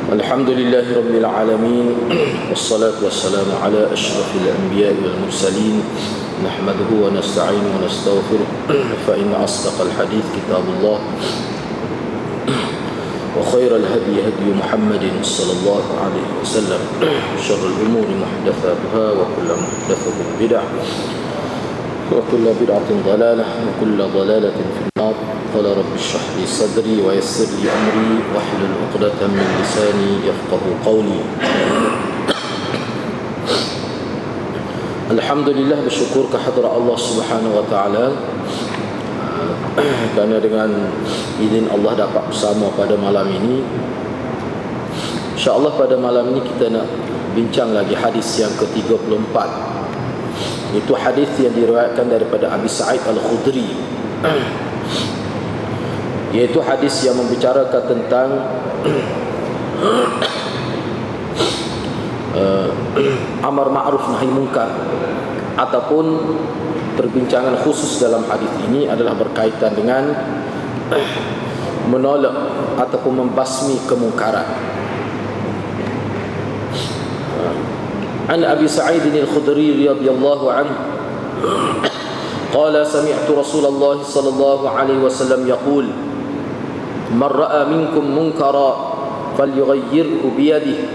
الحمد لله رب العالمين والصلاة والسلام على أشرف الأنبياء والمرسلين نحمده ونستعينه ونستغفره فإن أصدق الحديث كتاب الله وخير الهدي هدي محمد صلى الله عليه وسلم شر الأمور محدثاتها وكل محدثة بدعة وكل بدعة ضلالة وكل ضلالة في النار. قال رب اشرح لي صدري ويسر لي أمري واحلل عقدة من لساني يفقه قولي. Alhamdulillah, bersyukur kehadrat Allah Subhanahu wa taala kerana dengan izin Allah dapat bersama pada malam ini. InsyaAllah pada malam ini kita nak bincang lagi hadis yang ke-34. Itu hadis yang diriwayatkan daripada Abi Sa'id Al-Khudri, iaitu hadis yang membicarakan tentang amar ma'ruf nahi munkar, ataupun perbincangan khusus dalam hadis ini adalah berkaitan dengan menolak ataupun membasmi kemungkaran. An Abi Sa'id Al-Khudri radhiyallahu anhu qala sami'tu Rasulullah sallallahu alaihi wasallam yaqul man ra'a minkum munkara falyughayyirhu bi yadihi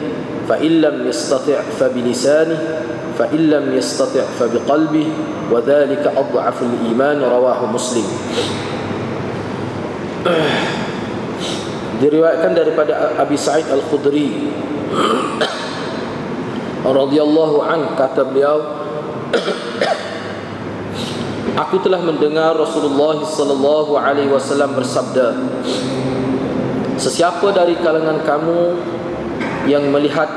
fa in lam yastati' fa bi lisanihi fa in lam yastati' fa bi qalbihi wa dhalika adhafu al-iman, rawahu Muslim. Diriwayatkan daripada Abi Sa'id Al-Khudri radhiyallahu anhu, kata beliau, aku telah mendengar Rasulullah sallallahu alaihi wasallam bersabda, sesiapa dari kalangan kamu yang melihat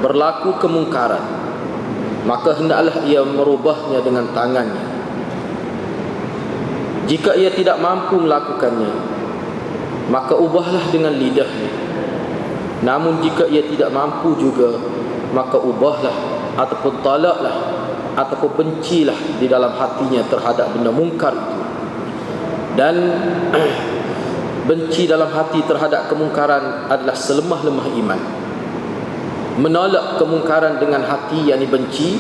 berlaku kemungkaran, maka hendaklah ia merubahnya dengan tangannya. Jika ia tidak mampu melakukannya, maka ubahlah dengan lidahnya. Namun jika ia tidak mampu juga, maka ubahlah ataupun talaklah ataupun bencilah di dalam hatinya terhadap benda mungkar itu. Dan benci dalam hati terhadap kemungkaran adalah selemah-lemah iman. Menolak kemungkaran dengan hati yang dibenci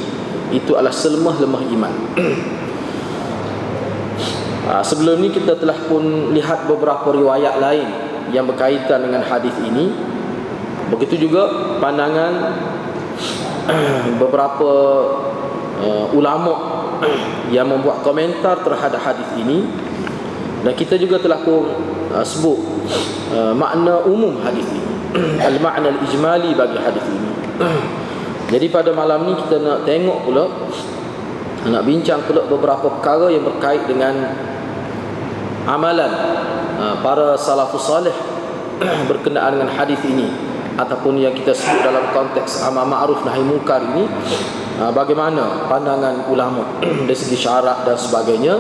itu adalah selemah-lemah iman. Sebelum ini kita telah pun lihat beberapa riwayat lain yang berkaitan dengan hadis ini. Begitu juga pandangan beberapa ulama yang membuat komentar terhadap hadis ini. Dan kita juga telah pun sebut makna umum hadis ini, al-makna al-ijmali bagi hadis ini. Jadi pada malam ni kita nak tengok pula, nak bincang pula beberapa perkara yang berkait dengan amalan para salafus salih berkenaan dengan hadis ini, ataupun yang kita sebut dalam konteks amar ma'ruf nahi munkar ini. Bagaimana pandangan ulama dari segi syarak dan sebagainya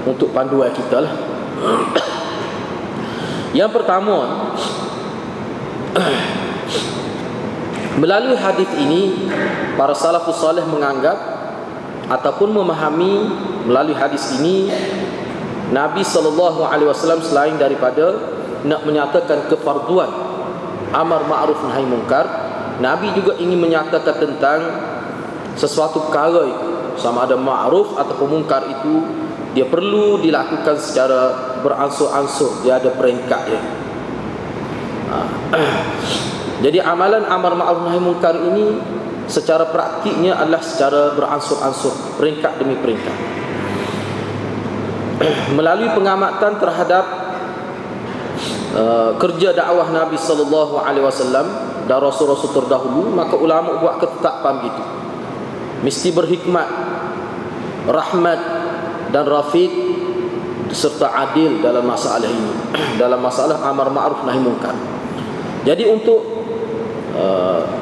untuk panduan kita lah. Yang pertama, melalui hadis ini para salafus salih menganggap ataupun memahami melalui hadis ini Nabi SAW selain daripada nak menyatakan kefarduan amar ma'ruf nahi munkar, Nabi juga ingin menyatakan tentang sesuatu perkara itu, sama ada ma'ruf ataupun munkar itu, dia perlu dilakukan secara beransur-ansur, dia ada peringkatnya. Jadi amalan amar ma'ruf nahi munkar ini secara praktiknya adalah secara beransur-ansur, peringkat demi peringkat. Melalui pengamatan terhadap kerja dakwah Nabi sallallahu alaihi wasallam dan rasul-rasul terdahulu, maka ulama buat ketetapan gitu. Mesti berhikmat, rahmat dan rafiq serta adil dalam masalah ini, dalam masalah amar ma'ruf nahi munkar. Jadi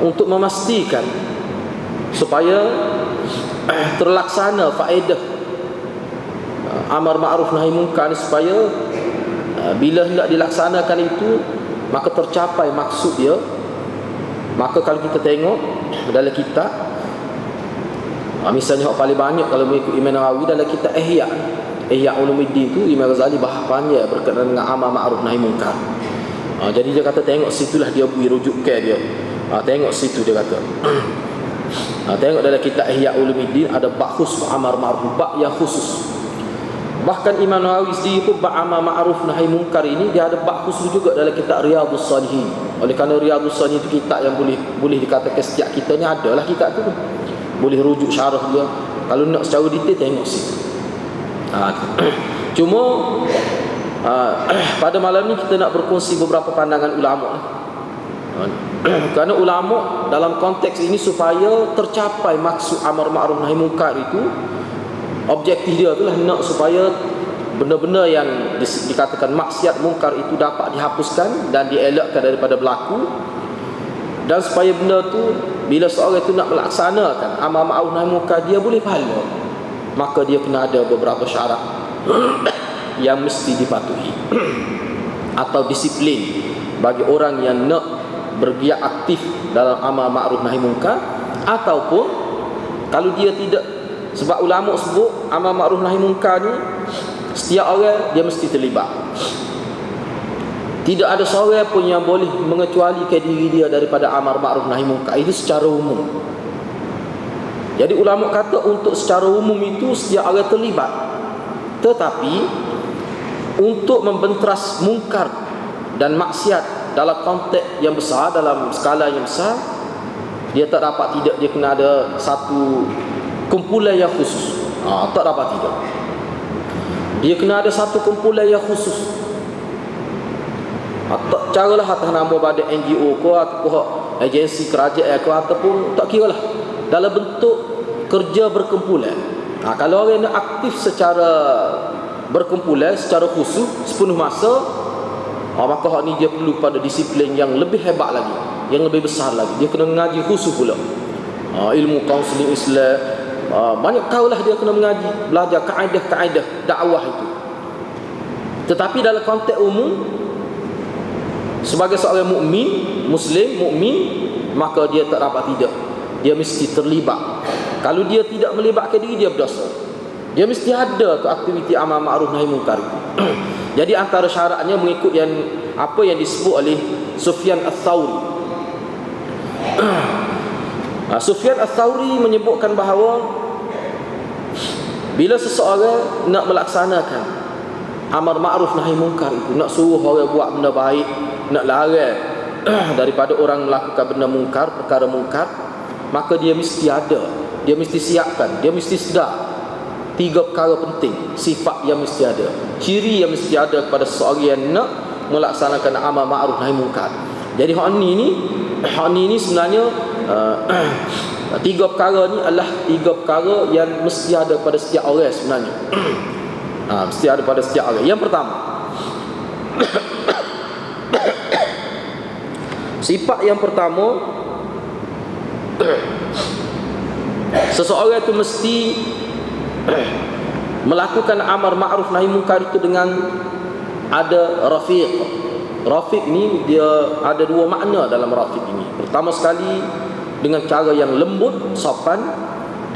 untuk memastikan supaya terlaksana faedah amar ma'ruf nahi munkar, supaya bila hendak dilaksanakan itu maka tercapai maksud dia, maka kalau kita tengok dalam kitab, misalnya yang paling banyak kalau mengikut Imam Nawawi dalam kitab Ihya Ulumuddin tu, Imam Ghazali bahas panjang berkaitan dengan amar ma'ruf nahi munkar. Jadi dia kata tengok situlah dia beri rujukan dia. Tengok situ dia kata. Tengok dalam kitab Ihya Ulumuddin ada bab khusus amar ma'ruf, bab yang khusus. Bahkan Imam Nawawi sendiri pun bab amar ma'ruf nahi munkar ini dia ada bab khusus juga dalam kitab Riyadhus Shalihin. Oleh kerana Riyadhus Shalihin itu kitab yang boleh dikatakan setiap kita ni adalah kitab tu. Boleh rujuk syarah dia. Kalau nak secara detail tengok situ. Cuma pada malam ni kita nak berkongsi beberapa pandangan ulama. Kerana ulama dalam konteks ini supaya tercapai maksud amar ma'ruf nahi munkar itu, objektif dia itulah nak supaya benda-benda yang dikatakan maksiat mungkar itu dapat dihapuskan dan dielakkan daripada berlaku, dan supaya benda tu bila seorang itu nak melaksanakan amar ma'ruf nahi munkar dia boleh pahala, maka dia kena ada beberapa syarat yang mesti dipatuhi atau disiplin bagi orang yang nak bergiat aktif dalam amar ma'ruf nahi munkar. Ataupun kalau dia tidak, sebab ulama sebut amar ma'ruf nahi munkar ni setiap orang dia mesti terlibat. Tidak ada seorang pun yang boleh mengecualikan diri dia daripada amar ma'ruf nahi munkar. Itu secara umum. Jadi ulama kata untuk secara umum itu setiap orang terlibat. Tetapi untuk membenteras mungkar dan maksiat dalam konteks yang besar, dalam skala yang besar, dia tak dapat tidak, dia kena ada satu kumpulan yang khusus. Tak dapat tidak, dia kena ada satu kumpulan yang khusus. Tak caralah atas nama pada NGO ko ataupun agensi kerajaan ko ataupun tak kira lah, dalam bentuk kerja berkumpulan. Kalau orang nak aktif secara berkumpulan, secara khusus, sepenuh masa, maka hak ni dia perlu pada disiplin yang lebih hebat lagi, yang lebih besar lagi. Dia kena mengaji khusus pula, ilmu kaunseling Islam, banyak kaulah dia kena mengaji, belajar kaedah-kaedah dakwah itu. Tetapi dalam konteks umum, sebagai seorang mukmin, muslim, mukmin, maka dia tak dapat tidak, dia mesti terlibat. Kalau dia tidak melibatkan diri, dia berdosa. Dia mesti ada tu aktiviti amar ma'ruf nahi munkar itu. Jadi antara syaratnya mengikut yang apa yang disebut oleh Sufyan Ats-Tsauri. Sufyan Ats-Tsauri menyebutkan bahawa bila seseorang nak melaksanakan amar ma'ruf nahi munkar itu, nak suruh orang buat benda baik, nak larang daripada orang melakukan benda mungkar, perkara mungkar, maka dia mesti ada, dia mesti siapkan, dia mesti sedar 3 perkara penting, sifat yang mesti ada, ciri yang mesti ada kepada seseorang yang nak melaksanakan amar ma'ruf nahi munkar. Jadi hak ni sebenarnya 3 perkara ni adalah 3 perkara yang mesti ada pada setiap orang sebenarnya. Mesti ada pada setiap orang. Yang pertama, sifat yang pertama, seseorang itu mesti melakukan amar ma'ruf nahi munkar itu dengan ada rafiq. Rafiq ni dia ada 2 makna dalam rafiq ini. Pertama sekali dengan cara yang lembut, sopan,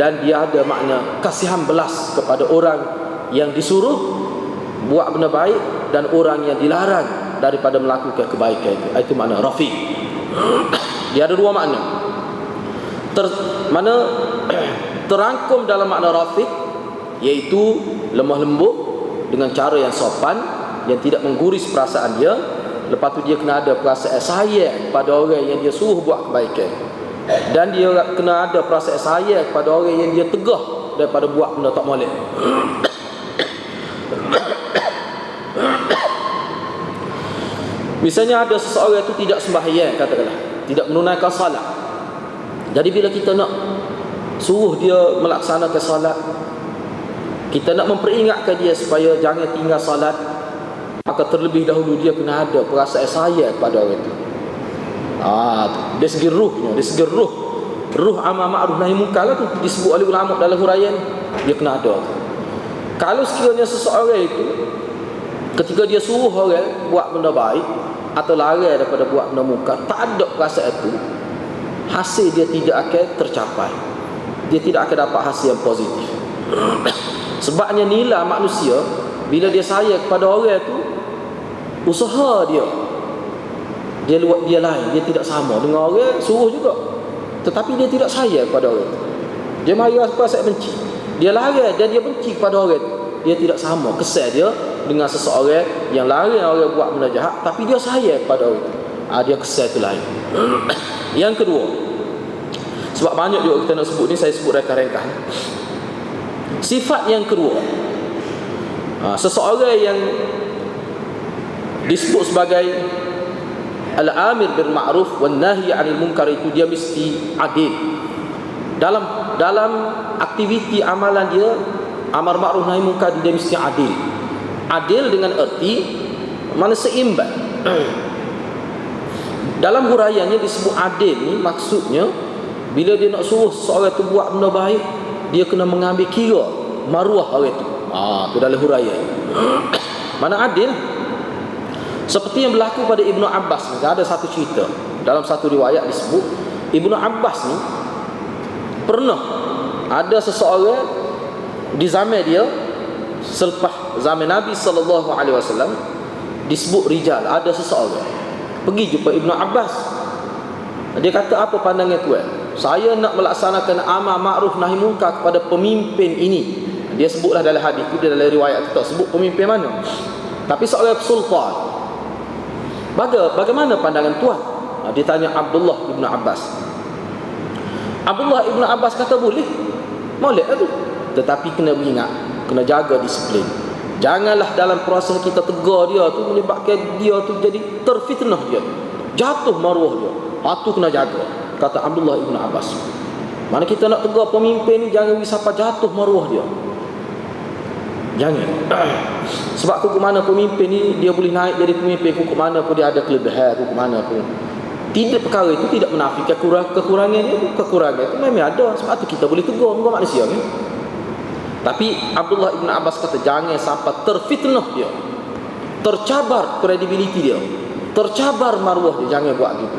dan dia ada makna kasihan belas kepada orang yang disuruh buat benda baik dan orang yang dilarang daripada melakukan kebaikan itu. Itu makna rafiq. Dia ada 2 makna. Mana terangkum dalam makna rafiq, iaitu lemah lembut dengan cara yang sopan, yang tidak mengguris perasaan dia. Lepas tu dia kena ada perasaan sayang pada orang yang dia suruh buat kebaikan, dan dia kena ada perasaan sayang kepada orang yang dia tegah daripada buat benda tak molek. Misalnya ada seseorang itu tidak sembahyang, katakanlah tidak menunaikan salat. Jadi bila kita nak suruh dia melaksanakan salat, kita nak memperingatkan dia supaya jangan tinggal salat, maka terlebih dahulu dia kena ada perasaan sayang kepada orang itu. Dari segi ruhnya, dari segi ruh amar ma'ruf nahi munkar lah tu disebut oleh ulama dalam huraian, dia kena ada. Kalau sekiranya seseorang itu ketika dia suruh orang buat benda baik atau larang daripada buat benda munkar, tak ada perasaan itu, hasil dia tidak akan tercapai. Dia tidak akan dapat hasil yang positif. Sebabnya nilai manusia bila dia sayang kepada orang itu, usaha dia dia lain, dia tidak sama dengan orang suruh juga, tetapi dia tidak sayang pada orang itu. Dia marah apa saya benci, dia lari dan dia benci pada orang itu. Dia tidak sama kesal dia dengan seseorang yang lari orang buat benda jahat, tapi dia sayang pada orang itu. Dia kesal itu lain. Yang kedua, sebab banyak juga kita nak sebut ni, saya sebut reka-reka. Sifat yang kedua, seseorang yang disebut sebagai al-amir bil ma'ruf wan nahi 'anil munkar itu dia mesti adil. Dalam aktiviti amalan dia, amar ma'ruf nahi munkar, dia mesti adil. Adil dengan erti mana seimbang. Dalam huraiannya disebut adil ni maksudnya bila dia nak suruh seorang tu buat benda baik, dia kena mengambil kira maruah orang tu. Tu dalam huraian. Mana adil? Seperti yang berlaku pada Ibnu Abbas ni, ada satu cerita. Dalam satu riwayat disebut Ibnu Abbas ni pernah ada seseorang di zaman dia, selepas zaman Nabi SAW, disebut rijal, ada seseorang pergi jumpa Ibnu Abbas. Dia kata, apa pandangan tuan? Saya nak melaksanakan amar ma'ruf nahi munkar kepada pemimpin ini. Dia sebutlah dalam hadis itu, dalam riwayat kita sebut pemimpin mana, tapi seorang sultan. Bagaimana pandangan tuan? Dia tanya Abdullah Ibn Abbas. Abdullah Ibn Abbas kata boleh tu, tetapi kena ingat, kena jaga disiplin. Janganlah dalam proses kita tegar dia tu menyebabkan dia tu jadi terfitnah, dia jatuh maruah dia. Tu kena jaga, kata Abdullah Ibn Abbas. Mana kita nak tegar pemimpin ni, jangan sampai jatuh maruah dia. Jangan. Sebab kuku mana pemimpin ni dia boleh naik jadi pemimpin, kuku mana pun dia ada kelebihan, kuku mana pun. Tidak, perkara itu tidak menafikan kekurangan dia. Kekurangan itu memang ada. Sebab tu kita boleh tegur dengan manusia kan. Tapi Abdullah Ibn Abbas kata jangan sampai terfitnah dia, tercabar kredibiliti dia, tercabar maruah dia. Jangan buat gitu.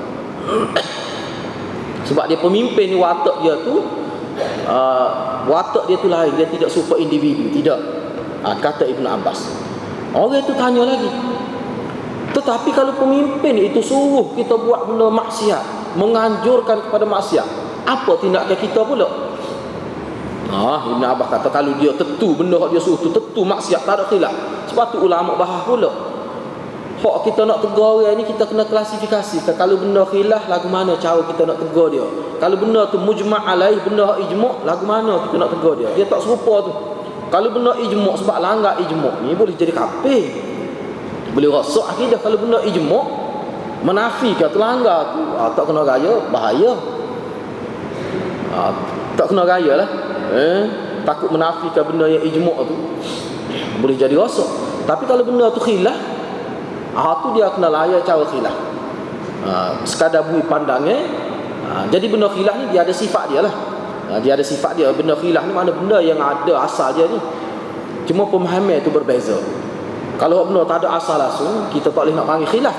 Sebab dia pemimpin ni, watak dia tu watak dia tu lain. Dia tidak super individu, tidak. Kata Ibn Abbas. Orang itu tanya lagi, tetapi kalau pemimpin itu suruh kita buat benda maksiat, menganjurkan kepada maksiat, apa tindakan kita pula? Ibn Abbas kata kalau dia tentu benda dia suruh tu tentu maksiat, tak ada khilaf. Sebab tu ulama bahas pula, hak kita nak tegur orang ni kita kena klasifikasi. Kalau benda khilaf, lagu mana cara kita nak tegur dia? Kalau benda tu mujma' alaih, benda ijma', lagu mana kita nak tegur dia? Dia tak serupa tu. Kalau benda ijma' sebab langgar ijma' ni boleh jadi kafir, boleh rosak akidah. Kalau benda ijma' menafikan terlanggar tu, tak kena raya, bahaya. Tak kena raya lah. Takut menafikan benda yang ijma' tu, boleh jadi rosak. Tapi kalau benda tu khilaf, tu dia kena layan cara khilaf. Sekadar bui pandangnya. Jadi benda khilaf ni dia ada sifat dia lah. Dia ada sifat dia. Benda khilaf ni mana benda yang ada asal dia ni, cuma pemahaman tu berbeza. Kalau benda tak ada asal langsung, kita tak boleh nak panggil khilaf.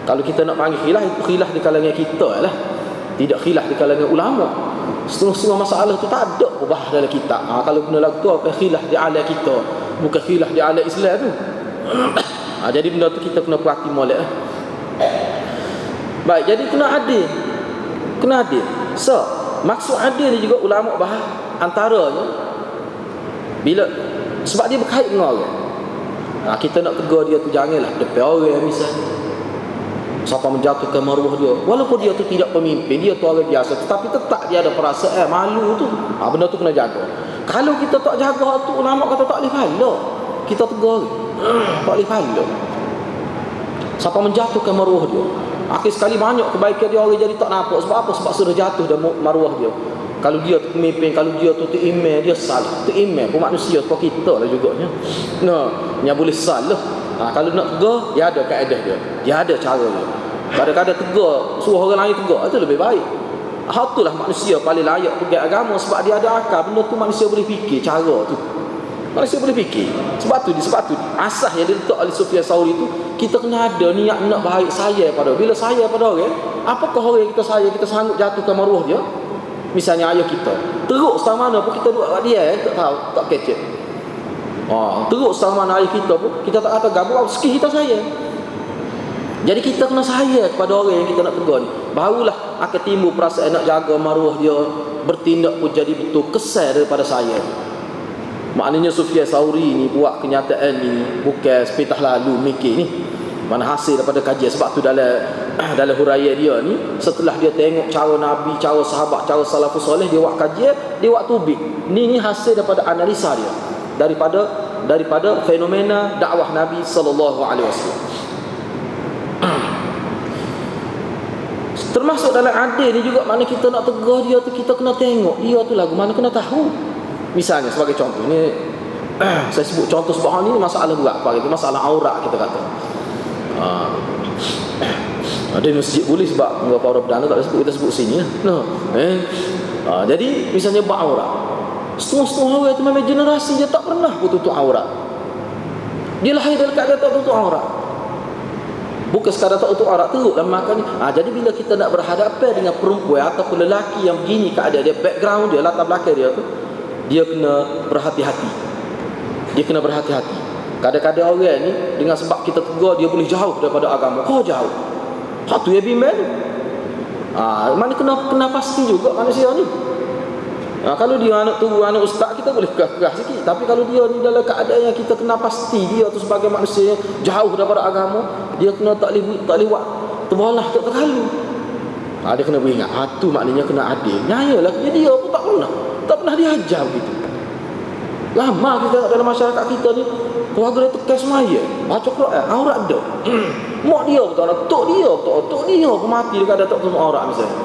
Kalau kita nak panggil khilaf, itu khilaf di kalangan kita lah, tidak khilaf di kalangan ulama. Setengah-setengah masalah tu tak ada bahas dalam kitab. Kalau benda lagu tu apa khilaf di ala kita, bukan khilaf di ala Islam tu. Jadi benda tu kita kena perhati molek lah. Baik, jadi kena adil. Kena adil. Maksud adil ni juga ulama bahas antaranya bila, sebab dia berkait dengan orang. Kita nak tegur dia tu janganlah depan orang misalnya, siapa menjatuhkan maruah dia, walaupun dia tu tidak pemimpin, dia tu orang biasa, tetapi tetap dia ada perasaan malu tu. Benda tu kena jaga. Kalau kita tak jaga tu, ulama kata tak boleh pahala kita tegur, tak boleh pahala. Siapa menjatuhkan maruah dia, akhir sekali banyak kebaikan dia orang jadi tak nampak. Sebab apa? Sebab sudah jatuh dah maruah dia. Kalau dia tu pemimpin, kalau dia tu imam, dia salah. Tu imam pun manusia seperti kita lah juga. Yang boleh salah. Kalau nak tegur, dia ada kaedah dia, dia ada cara dia. Kadang-kadang tegur, suruh orang lain tegur, itu lebih baik. Itulah manusia paling layak pegang agama. Sebab dia ada akal. Benda tu manusia boleh fikir cara tu. Manusia boleh fikir. Sebab tu asas yang diletak oleh Sufyan Tsauri tu, kita kena ada niat nak baik sayang pada. Bila sayang pada orang, apakah orang yang kita sayang, kita sanggup jatuhkan maruah dia. Misalnya ayah kita, teruk sama mana pun kita duduk kat dia, tak tahu, tak kecek. Teruk sama mana ayah kita pun, kita tak kata gabuh, sikit kita sayang. Jadi kita kena sayang kepada orang yang kita nak tegur ni. Barulah akan timbul perasaan nak jaga maruah dia, bertindak pun jadi betul kesal daripada saya. Maknanya Sufyan Tsauri ni buat kenyataan ni bukan sepatah lalu mikir ni. Mana hasil daripada kajian. Sebab tu dalam huraian dia ni, setelah dia tengok cara Nabi, cara sahabat, cara salafus soleh, dia buat kajian, dia buat tubik. Ni hasil daripada analisa dia daripada fenomena dakwah Nabi sallallahu alaihi wasallam. Termasuk dalam adil ni juga, mana kita nak tegur dia tu, kita kena tengok dia tu lagu mana, kena tahu. Misalnya sebagai contoh ni, saya sebut contoh sebab ni masalah berat, masalah aurat kita kata. Ada masjid boleh sebab beberapa orang perdana tak boleh sebut, kita sebut sini lah. Jadi misalnya bab aurat, setengah-setengah orang tu memang generasi dia tak pernah pun tutup aurat. Dia lahir dalam keadaan tak tutup aurat. Bukan sekadar tak tutup aurat teruk dalam makan ni. Jadi bila kita nak berhadapan dengan perempuan ataupun lelaki yang begini keadaan dia, background dia, latar belakang dia tu, dia kena berhati-hati. Kadang-kadang orang ni dengan sebab kita tegur dia boleh jauh daripada agama. Kau jauh. Satu ya bimbel. Mana kena pasti juga manusia ni. Kalau dia anak tunggu anak ustaz, kita boleh keras sikit. Tapi kalau dia ni dalam keadaan yang kita kena pasti dia tu sebagai manusia yang jauh daripada agama, dia kena tak boleh buat terbalah, tak terlalu. Dia kena beringat. Tu maknanya kena adil. Nyayalah dia pun tak pernah diajar begitu. Lama kita dalam masyarakat kita ni, keluarga dia tekan semaya, baca Quran, aurat dah. Mak dia betul, tok dia pun mati dekat ada tak tutup aurat misalnya.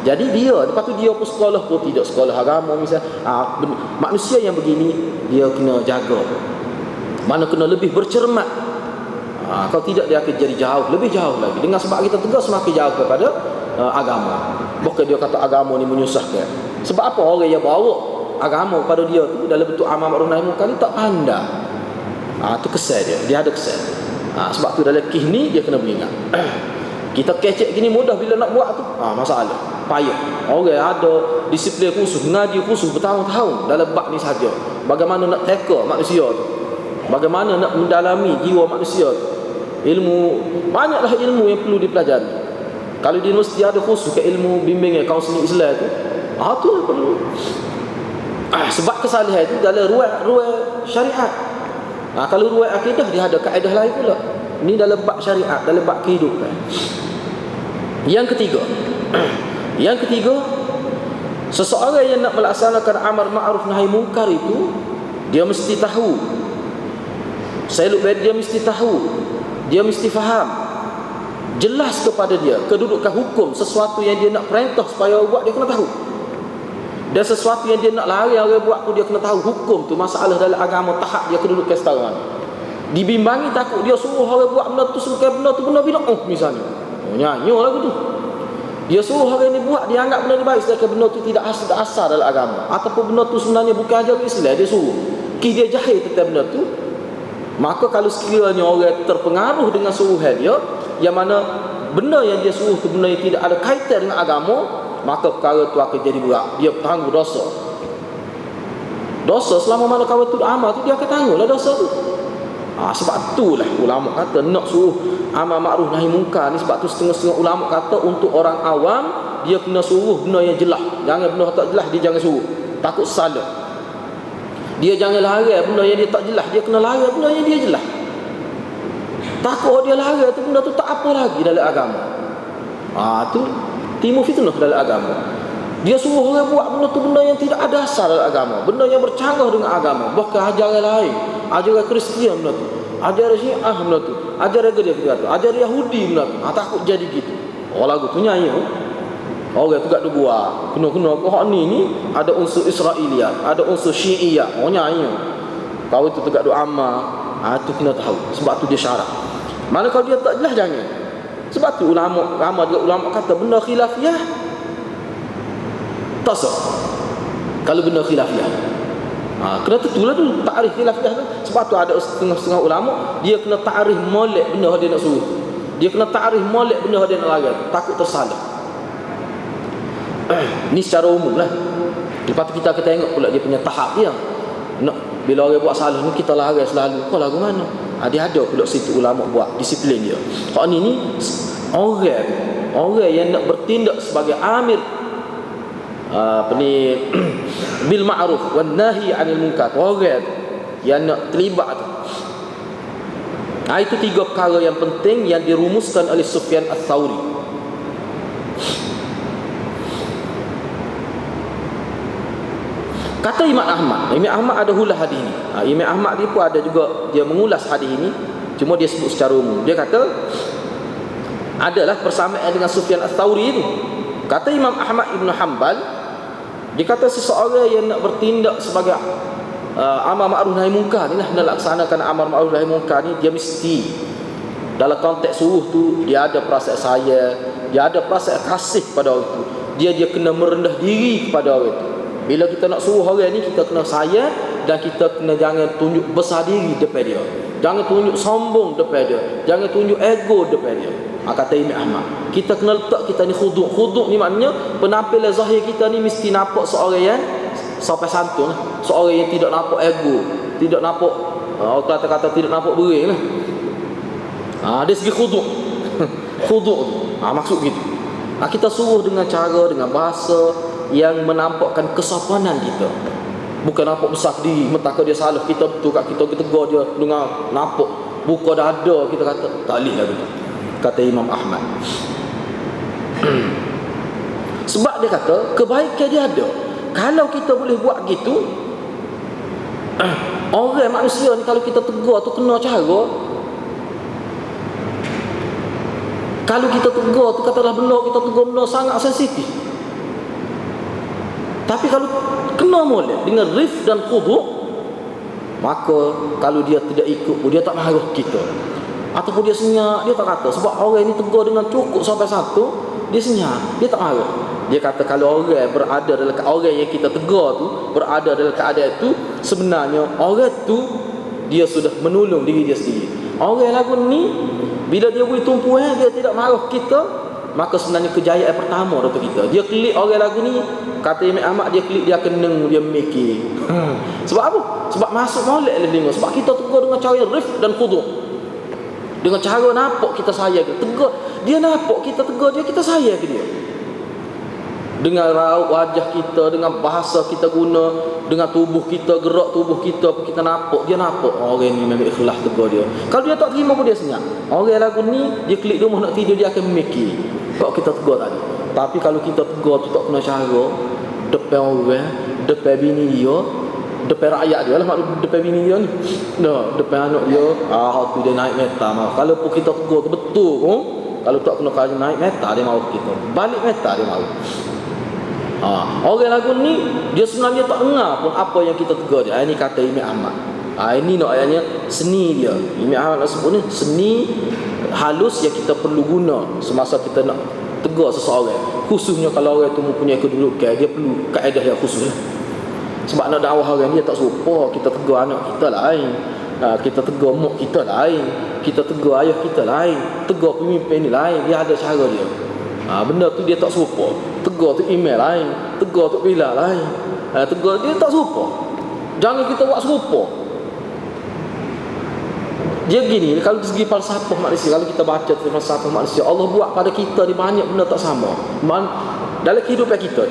Jadi dia, lepas tu dia pun sekolah pun tidak sekolah agama misalnya. Manusia yang begini dia kena jaga. Mana kena lebih bercermat. Kalau tidak dia akan jadi lebih jauh lagi. Dengan sebab kita tegas semakin jauh kepada agama. Bukan dia kata agama ni menyusahkan. Sebab apa orang yang bawa agama pada dia tu dalam bentuk amal ma'ruf nahi munkar ni tak pandai. Tu kesal dia ada kesal. Sebab tu dalam kisah ni dia kena beringat. Kita kecek gini mudah, bila nak buat tu masalah, payah. Orang ada disiplin khusus, ngaji khusus bertahun-tahun dalam bab ni saja. Bagaimana nak tackle manusia tu, bagaimana nak mendalami jiwa manusia tu. Banyaklah ilmu yang perlu dipelajari. Kalau di universiti ada khusus ke ilmu bimbingan kaunseling Islam tu, tu lah perlu. Sebab kesalahan itu dalam ruang syariat. Kalau ruang akidah dia ada kaedah lain pula. Ini dalam bab syariat, dalam bab kehidupan. Yang ketiga, seseorang yang nak melaksanakan amar ma'ruf nahi munkar itu, dia mesti tahu. Dia mesti tahu, dia mesti faham, jelas kepada dia kedudukan hukum sesuatu yang dia nak perintah supaya buat, dia kena tahu. Dan sesuatu yang dia nak larang orang buat tu, dia kena tahu hukum tu, masalah dalam agama, tahap dia kedudukan sekarang. Dibimbangi takut dia suruh orang buat benda tu, sebagai benda tu benda bid'ah misalnya. Nyanyi lagu tu. Dia suruh orang ni buat, dia anggap benda ni baik, sedangkan benda tu tidak asal dalam agama, ataupun benda tu sebenarnya bukan ajaran Islam, dia suruh. Dia jahil tentang benda tu. Maka kalau sekiranya orang terpengaruh dengan suruhan dia, yang mana benda yang dia suruh tu benda yang tidak ada kaitan dengan agama, maka perkara tu akan jadi berat. Dia tangguh dosa. Selama mana kau tu amal tu, dia akan tangguhlah dosa tu. Sebab itulah ulama kata nak suruh amar ma'ruf nahi munkar ni. Sebab tu setengah-setengah ulama kata untuk orang awam, dia kena suruh benda yang jelas. Jangan benda tak jelas dia jangan suruh, takut salah. Dia jangan larang benda yang dia tak jelas, dia kena larang benda yang dia jelas. Takut dia larang tu, benda tu tak apa lagi dalam agama. Tu timbul fitnah dalam agama. Dia suruh orang buat benda tu benda yang tidak ada asal dalam agama, benda yang bercanggah dengan agama, bahkan ajaran lain, ajaran Kristian benda tu, ajaran Syiah benda tu, ajaran gereja tu, ajaran Yahudi benda tu. Takut jadi gitu. Lagu tu nyanyi. Orang tu gak buat kena kau ni ada unsur Israiliyat, ada unsur Syiiyat. Nyanyi. Kau itu tegak doa amal. Tu kena tahu. Sebab tu dia syarat. Mana kalau dia tak jelas jangan. Sebab tu ulama kata benda khilafiyah tak sah. Kalau benda khilafiyah, kena tentulah dulu takrif khilafiyah tu. Sebab tu ada setengah-setengah ulama dia kena takrif molek benda dia nak suruh. Dia kena takrif molek benda dia nak larang. Takut tersalah. Ni secara umum lah. Lepas tu kita akan tengok pula dia punya tahap dia. Bila orang buat salah ni kita larang selalu. Kau lagu mana? Dia ada pula situ ulama buat disiplin dia. Kalau ni orang yang nak bertindak sebagai amir bil ma'ruf wan nahi 'anil munkar, orang yang nak terlibat tu. Itu 3 perkara yang penting yang dirumuskan oleh Sufyan Ats-Tsauri. Kata Imam Ahmad ada hulah hadis ni. Imam Ahmad ni pun ada juga dia mengulas hadis ini, cuma dia sebut secara umum. Dia kata adalah persamaan dengan Sufyan Ats-Tsauri itu. Kata Imam Ahmad Ibn Hanbal, dia kata seseorang yang nak bertindak sebagai amar ma'ruf nahi munkar ni lah, nak laksanakan amar ma'ruf nahi munkar ni, dia mesti dalam konteks suruh tu dia ada perasaan sayang, dia ada perasaan kasih pada orang tu. Dia kena merendah diri kepada orang tu. Bila kita nak suruh orang ni, kita kena sayang dan kita kena jangan tunjuk besar diri depan dia. Jangan tunjuk sombong depan dia. Jangan tunjuk ego depan dia. Kata Imam Ahmad, kita kena letak kita ni khuduk. Khuduk ni maknanya penampilan zahir kita ni mesti nampak seorang yang sopan santun, seorang yang tidak nampak ego, tidak nampak kata-kata tidak nampak bering lah. Dari segi khuduk. Khuduk tu maksud gitu. Kita suruh dengan cara, dengan bahasa yang menampakkan kesopanan kita. Bukan nampak besar diri, mentaka dia salah, kita betul kat kita tegur dia dengan nampak buka dada, kita kata tak boleh lah gitu. Kata Imam Ahmad. Sebab dia kata kebaikan dia ada. Kalau kita boleh buat gitu, orang manusia ni kalau kita tegur tu kena cara. Kalau kita tegur tu katalah benda, kita tegur benda sangat sensitif. Tapi kalau kena molek dengan rif dan khuduk, maka kalau dia tidak ikut, dia tak marah kita, ataupun dia senyap, dia tak kata. Sebab orang ni tegur dengan cukup sampai satu, dia senyap, dia tak marah. Dia kata kalau orang berada dalam orang yang kita tegur tu berada dalam keadaan itu, sebenarnya orang tu dia sudah menolong diri dia sendiri. Orang lagu ni bila dia beri tumpuan, dia tidak marah kita, maka sebenarnya kejayaan pertama untuk kita. Dia klik orang lagu ni, kata Imam Ahmad, dia klik, dia kenang, dia mikir. Sebab apa? Sebab masuk molek le dengar. Sebab kita tegur dengan cara rif dan khuduk. Dengan cara nampak kita sayang ke. Tegur, dia nampak kita tegur dia, kita sayang ke dia. Dengan raut wajah kita, dengan bahasa kita guna, dengan tubuh kita, gerak tubuh kita pun kita nampak. Dia nampak orang ni memang ikhlas tegur dia. Kalau dia tak terima pun dia senyap. Orang lagu ni, dia klik rumah nak tidur, dia akan memikir kalau kita tegur tadi. Tapi kalau kita tegur tu tak kena cara, depan orang, depan bini dia, depan rakyat dia lah, maklum depan bini dia ni, depan anak dia, tu dia naik meta. Kalau pun kita tegur tu betul pun, kalau tak kena kali naik meta, dia mahu kita balik meta, dia mahu. Orang lagu ni dia sebenarnya tak dengar pun apa yang kita tegur dia. Ini kata Imam Ahmad. Ini nak ayatnya seni dia. Imam Ahmad sebut ni seni halus yang kita perlu guna semasa kita nak tegur seseorang. Khususnya kalau orang tu mempunyai kedudukan, dia perlu kaedah yang khusus. Sebab nak dakwah orang dia tak serupa. Kita tegur anak kita lain, kita tegur mak kita lain, kita tegur ayah kita lain, tegur pemimpin ni lain. Dia ada cara dia. Benda tu dia tak serupa. Tegur tu email lain, tegur tu bila lain, tegur dia tak serupa. Jangan kita buat serupa. Dia gini, kalau dari segi falsafah manusia, kalau kita baca tentang falsafah manusia, Allah buat pada kita ni banyak benda tak sama. Dalam kehidupan kita,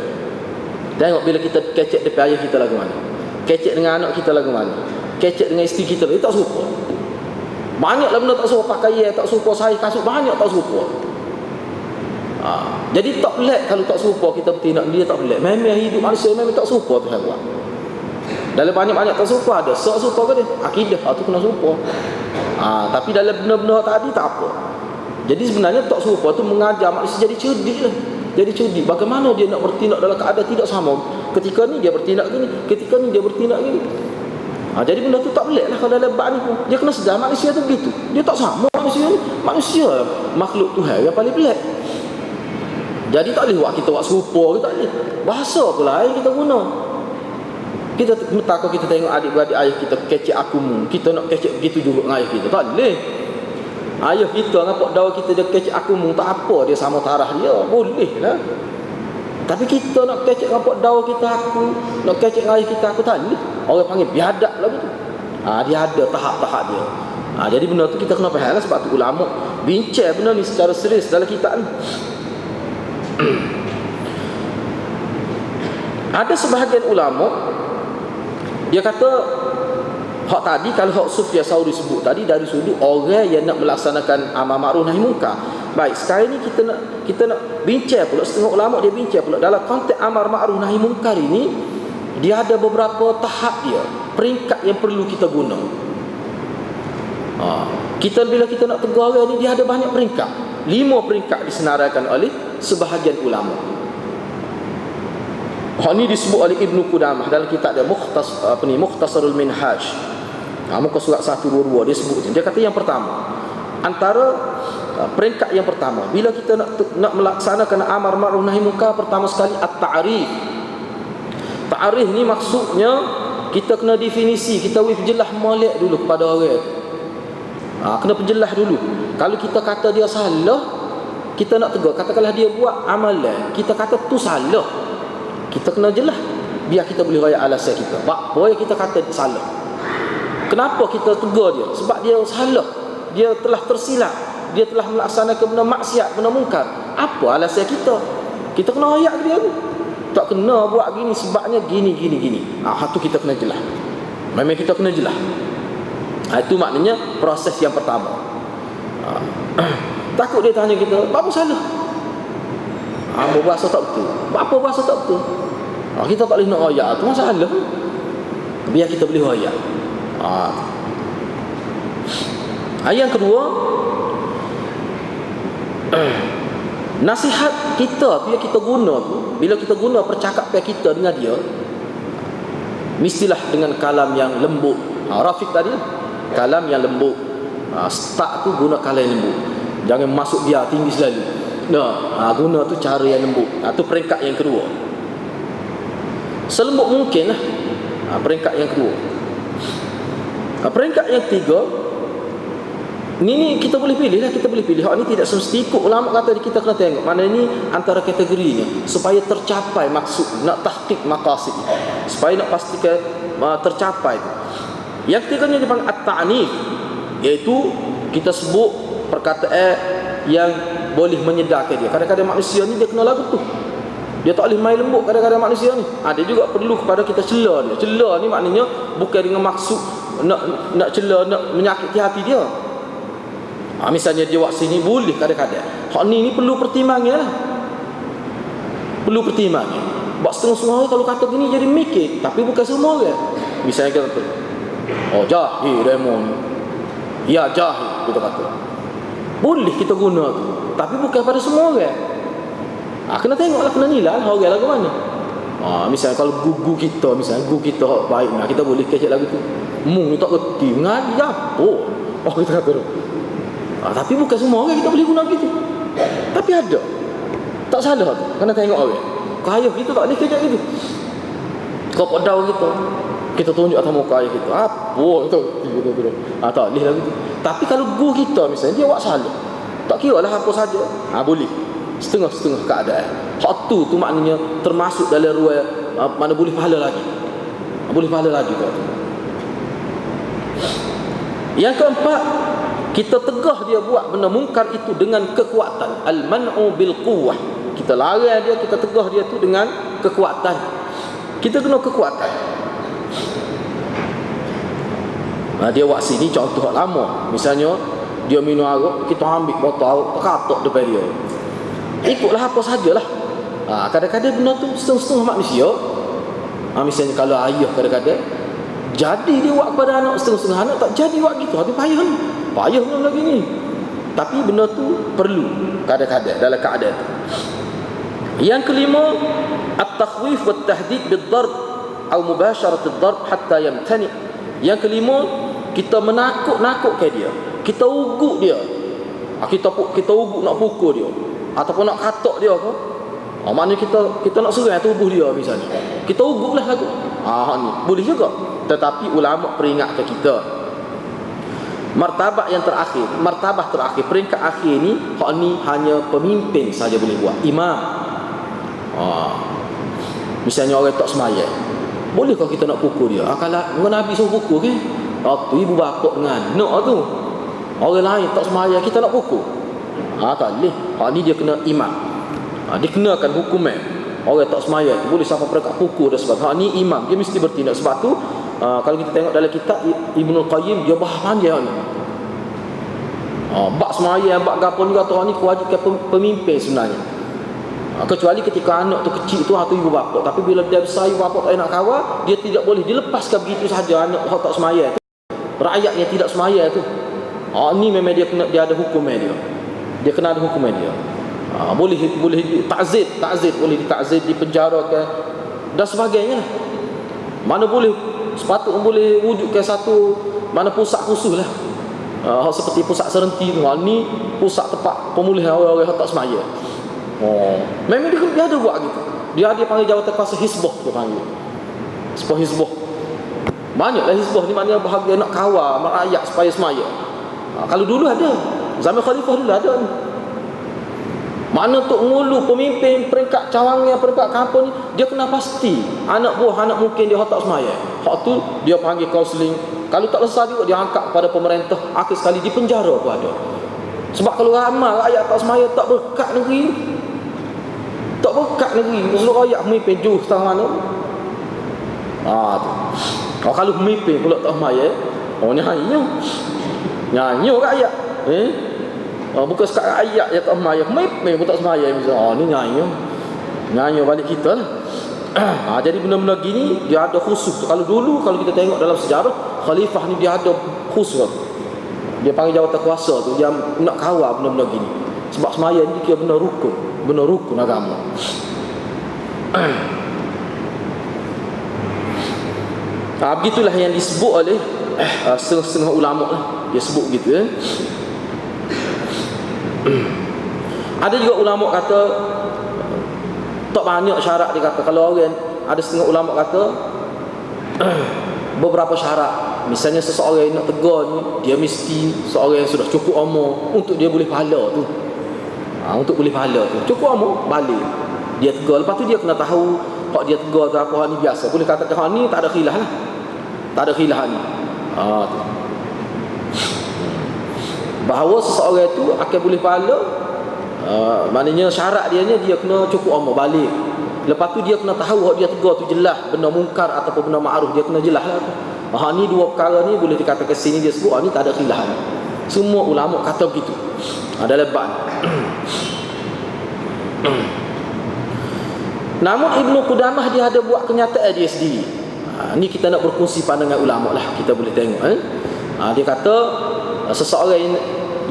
tengok bila kita kecek depan ayah kita lagu mana, kecek dengan anak kita lagu mana, kecek dengan isteri kita, dia tak serupa. Banyaklah benda tak serupa, pakaian tak serupa, saya kasut banyak tak serupa. Jadi tak pelik kalau tak serupa kita bertindak dia, tak pelik. Memang hidup manusia memang tak serupa Tuhan buat. Dalam banyak-banyak tak serupa ada. Serupa ke dia? Akidah tu kena serupa. Tapi dalam benda-benda tadi tak apa. Jadi sebenarnya tak serupa tu mengajar manusia jadi cerdik lah. Jadi cerdik. Bagaimana dia nak bertindak dalam keadaan tidak sama. Ketika ni dia bertindak gini, ketika ni dia bertindak gini. Jadi benda tu tak pelik lah kalau dalam bab ni pun. Dia kena sedar manusia tu begitu. Dia tak sama manusia ni. Manusia makhluk Tuhan yang paling pelik. Jadi tak boleh buat kita buat serupa ke, tak boleh. Bahasa pula yang kita guna. Kita takut kita tengok adik-beradik ayah kita kecek akumu, kita nak kecek begitu juga dengan ayah kita. Tak boleh. Ayah kita nampak daun kita dia kecek akumu, tak apa dia sama tarah dia, boleh lah. Tapi kita nak kecek nampak daun kita aku, nak kecek dengan ayah kita aku, tak boleh. Orang panggil biadab lah gitu. Dia ada tahap-tahap dia. Jadi benda tu kita kena faham lah, sebab tu ulama bincang benda ni secara serius dalam kitab ni. Ada sebahagian ulama dia kata hak tadi, kalau hak Sufyan Tsauri sebut tadi dari sudut orang yang nak melaksanakan amar ma'ruf nahi munkar. Baik, sekarang ni kita nak bincang pula, setengah ulama dia bincang pula dalam konteks amar ma'ruf nahi munkar ini, dia ada beberapa tahap dia, peringkat yang perlu kita guna. Kita bila kita nak tegur orang ni, dia ada banyak peringkat. 5 peringkat disenaraikan oleh sebahagian ulama. Hal ni disebut oleh Ibnu Qudamah dalam kitab dia Mukhtasarul Minhaj. Muka surat 122 dia sebut. Dia kata yang pertama, antara peringkat yang pertama, bila kita nak melaksanakan amar ma'ruf nahi munkar, pertama sekali at-ta'rif. Ta'rif ni maksudnya kita kena definisi, kita jelas molek dulu kepada orang. Kena perjelas dulu. Kalau kita kata dia salah, kita nak tegur, katakanlah dia buat amalan, kita kata tu salah, kita kena jelas, biar kita boleh raya alasan kita. Apa yang kita kata salah, kenapa kita tegur dia? Sebab dia salah, dia telah tersilap, dia telah melaksanakan benda maksiat, benda mungkar. Apa alasan kita? Kita kena ayat dia tu. Tak kena buat gini sebabnya gini. Itu kita kena jelas. Memang kita kena jelas. Itu maknanya proses yang pertama. Takut dia tanya kita, apa salah? Bahasa tak betul. Apa bahasa tak betul? Kita tak boleh nak ayat tu, masalah. Biar kita boleh ayat. Yang kedua, nasihat kita tu yang kita guna tu, bila kita guna percakapan kita dengan dia, mestilah dengan kalam yang lembut. Rafiq tadi, kalam yang lembut. Start tu guna kalam yang lembut. Jangan masuk dia tinggi selalu. Guna tu cara yang lembut. Itu peringkat yang kedua. Selembut mungkin lah. Peringkat yang kedua. Peringkat yang ketiga, ni kita boleh pilih lah. Kita boleh pilih. Hak ni tidak semesti ikut ulama kata, kita kena tengok mana ni antara kategorinya, supaya tercapai maksud, nak tahqiq maqasid, supaya nak pastikan tercapai. Yang ketiganya dipanggil at-ta'nif, iaitu kita sebut perkataan yang boleh menyedarkan dia. Kadang-kadang manusia ni dia kena lagu tu, dia tak boleh main lembut kadang-kadang manusia ni. Dia juga perlu kepada kita cela dia. Cela ni maknanya bukan dengan maksud nak cela, nak menyakiti hati dia. Misalnya dia buat sini boleh kadang-kadang. Hak ni perlu pertimbangan lah. Perlu pertimbangan. Buat setengah-setengah orang kalau kata gini jadi mikir, tapi bukan semua orang. Misalnya kita kata, jahil demo ni, ya jahil, kita kata boleh kita guna tu, tapi bukan pada semua orang. Kena tengoklah, kena nilai orang lagu mana. Misalnya kalau guru kita, baik, kita boleh kecek lagu tu. Mung ni tak kerti mengaji apa. Kita kata tu. Tapi bukan semua orang kita boleh guna gitu. Tapi ada, tak salah tu. Kena tengok orang. Kaya kita tak boleh kecek gitu. Kau pedau kita tunjuk atas muka ayah kita. Apa tu? Tak boleh lah gitu. Tapi kalau guru kita misalnya dia buat salah, tak kira lah apa saja. Boleh. Setengah-setengah keadaan. Hak tu maknanya termasuk dalam ruang mana boleh pahala lagi. Boleh pahala lagi tu. Yang keempat, kita tegah dia buat benda mungkar itu dengan kekuatan. Al-man'u bil quwwah. Kita larang dia, kita tegah dia tu dengan kekuatan. Kita kena kekuatan. Dia buat sini contoh lama. Misalnya dia minum arak, kita ambil botol arak, katok depan dia. Ikutlah apa sajalah. Kadang-kadang benda tu setengah-setengah manusia. Misalnya kalau ayah kadang-kadang jadi dia buat kepada anak, setengah-setengah anak tak jadi buat gitu. Tapi payah ni. Payah benda lagi ni. Tapi benda tu perlu kadang-kadang dalam keadaan tu. Yang kelima, at-takhwif wa at-tahdid bid-darb atau mubasyarat ad-darb hatta yamtani. Yang kelima, kita menakut-nakutkan dia. Kita uguk dia. Kita uguk nak pukul dia ataupun nak katok dia ke. Maknanya kita nak serang tubuh dia misalnya. Kita uguklah lagu. Ni boleh juga. Tetapi ulama peringatkan kita. Martabat terakhir, peringkat akhir ni, hak ni hanya pemimpin saja boleh buat. Imam. Misalnya orang tak semayang, bolehkah kita nak pukul dia? Kalau Nabi suruh pukul ke? Tu ibu bapa dengan nak tu. Orang lain tak sembahyang kita nak pukul. Tak boleh. Hak ni dia kena imam. Dia kenakan hukum orang tak sembahyang boleh sampai peringkat pukul dan sebagainya. Hak ni imam, dia mesti bertindak. Sebab tu kalau kita tengok dalam kitab Ibnul Qayyim, dia bahas panjang ni. Bab sembahyang, bab gapo ni kata ni kewajipan pemimpin sebenarnya. Kecuali ketika anak tu kecil tu atau ibu bapa. Tapi bila dia besar, ibu bapa tak nak kawal, dia tidak boleh dilepaskan begitu saja anak tak sembahyang tu. Rakyat yang tidak sembahyang tu. Ni memang dia kena, dia ada hukumnya dia. Dia kena ada hukumnya dia. Boleh takzir boleh ditakzir, dipenjarakan dan sebagainya. Mana boleh sepatutnya boleh wujudkan satu mana pusat khusus lah. Seperti pusat serenti tu. Ni pusat tempat pemulihan orang-orang tak sembahyang. Memang dia ada buat gitu. Dia ada panggil jawatan kuasa hizbah, dia panggil. Hizbah. Banyaklah hizbah ni, maknanya bahagia nak kawal rakyat supaya sembahyang. Kalau dulu ada, zaman khalifah dulu ada ni. Makna untuk ngulu pemimpin peringkat cawangnya, peringkat kampung ni, dia kena pasti anak buah, anak mungkin dia tak sembahyang. Hak tu dia panggil kaunseling. Kalau tak lesar juga dia angkat kepada pemerintah, akhir sekali di penjara pun ada. Sebab kalau ramai rakyat tak sembahyang, tak berkat negeri. Tak berkat negeri. Seluruh rakyat pemimpin jauh setengah mana. Tu. Kalau pemimpin pula tak sembahyang, nyanyi rakyat. Bukan sekat rakyat yang tak sembahyang, pemimpin pun tak sembahyang misalnya. Ni nyanyi balik kita lah. Jadi benda-benda gini dia ada khusus. Kalau dulu, kalau kita tengok dalam sejarah, khalifah ni dia ada khusus. Dia panggil jawatan kuasa tu, dia nak kawal benda-benda gini. Sebab sembahyang ni kira benda rukun agama. Begitulah yang disebut oleh setengah-setengah ulama lah. Dia sebut gitu. Ada juga ulama kata tak banyak syarat. Dia kata kalau orang, ada setengah ulama kata beberapa syarat. Misalnya seseorang yang nak tegur ni, dia mesti seorang yang sudah cukup umur untuk dia boleh pahala tu. Untuk boleh pahala tu cukup umur, balik dia tegur. Lepas tu dia kena tahu hak dia tegur tu apa, ni biasa. Boleh kata hak ni tak ada khilaf lah. Tak ada khilaf ni. Tu. Bahawa seseorang itu akan boleh pahala, maknanya syarat dia kena cukup umur, balik. Lepas tu dia kena tahu hak dia tegur tu jelas, benda mungkar ataupun benda ma'ruf, dia kena jelas lah tu. Ni dua perkara ni boleh dikatakan sini dia sebut ni tak ada khilaf. Semua ulama kata begitu. Dalam bab. Namun Ibnu Qudamah dia ada buat kenyataan dia sendiri. Ni kita nak berkongsi pandangan ulama lah, kita boleh tengok. Dia kata seseorang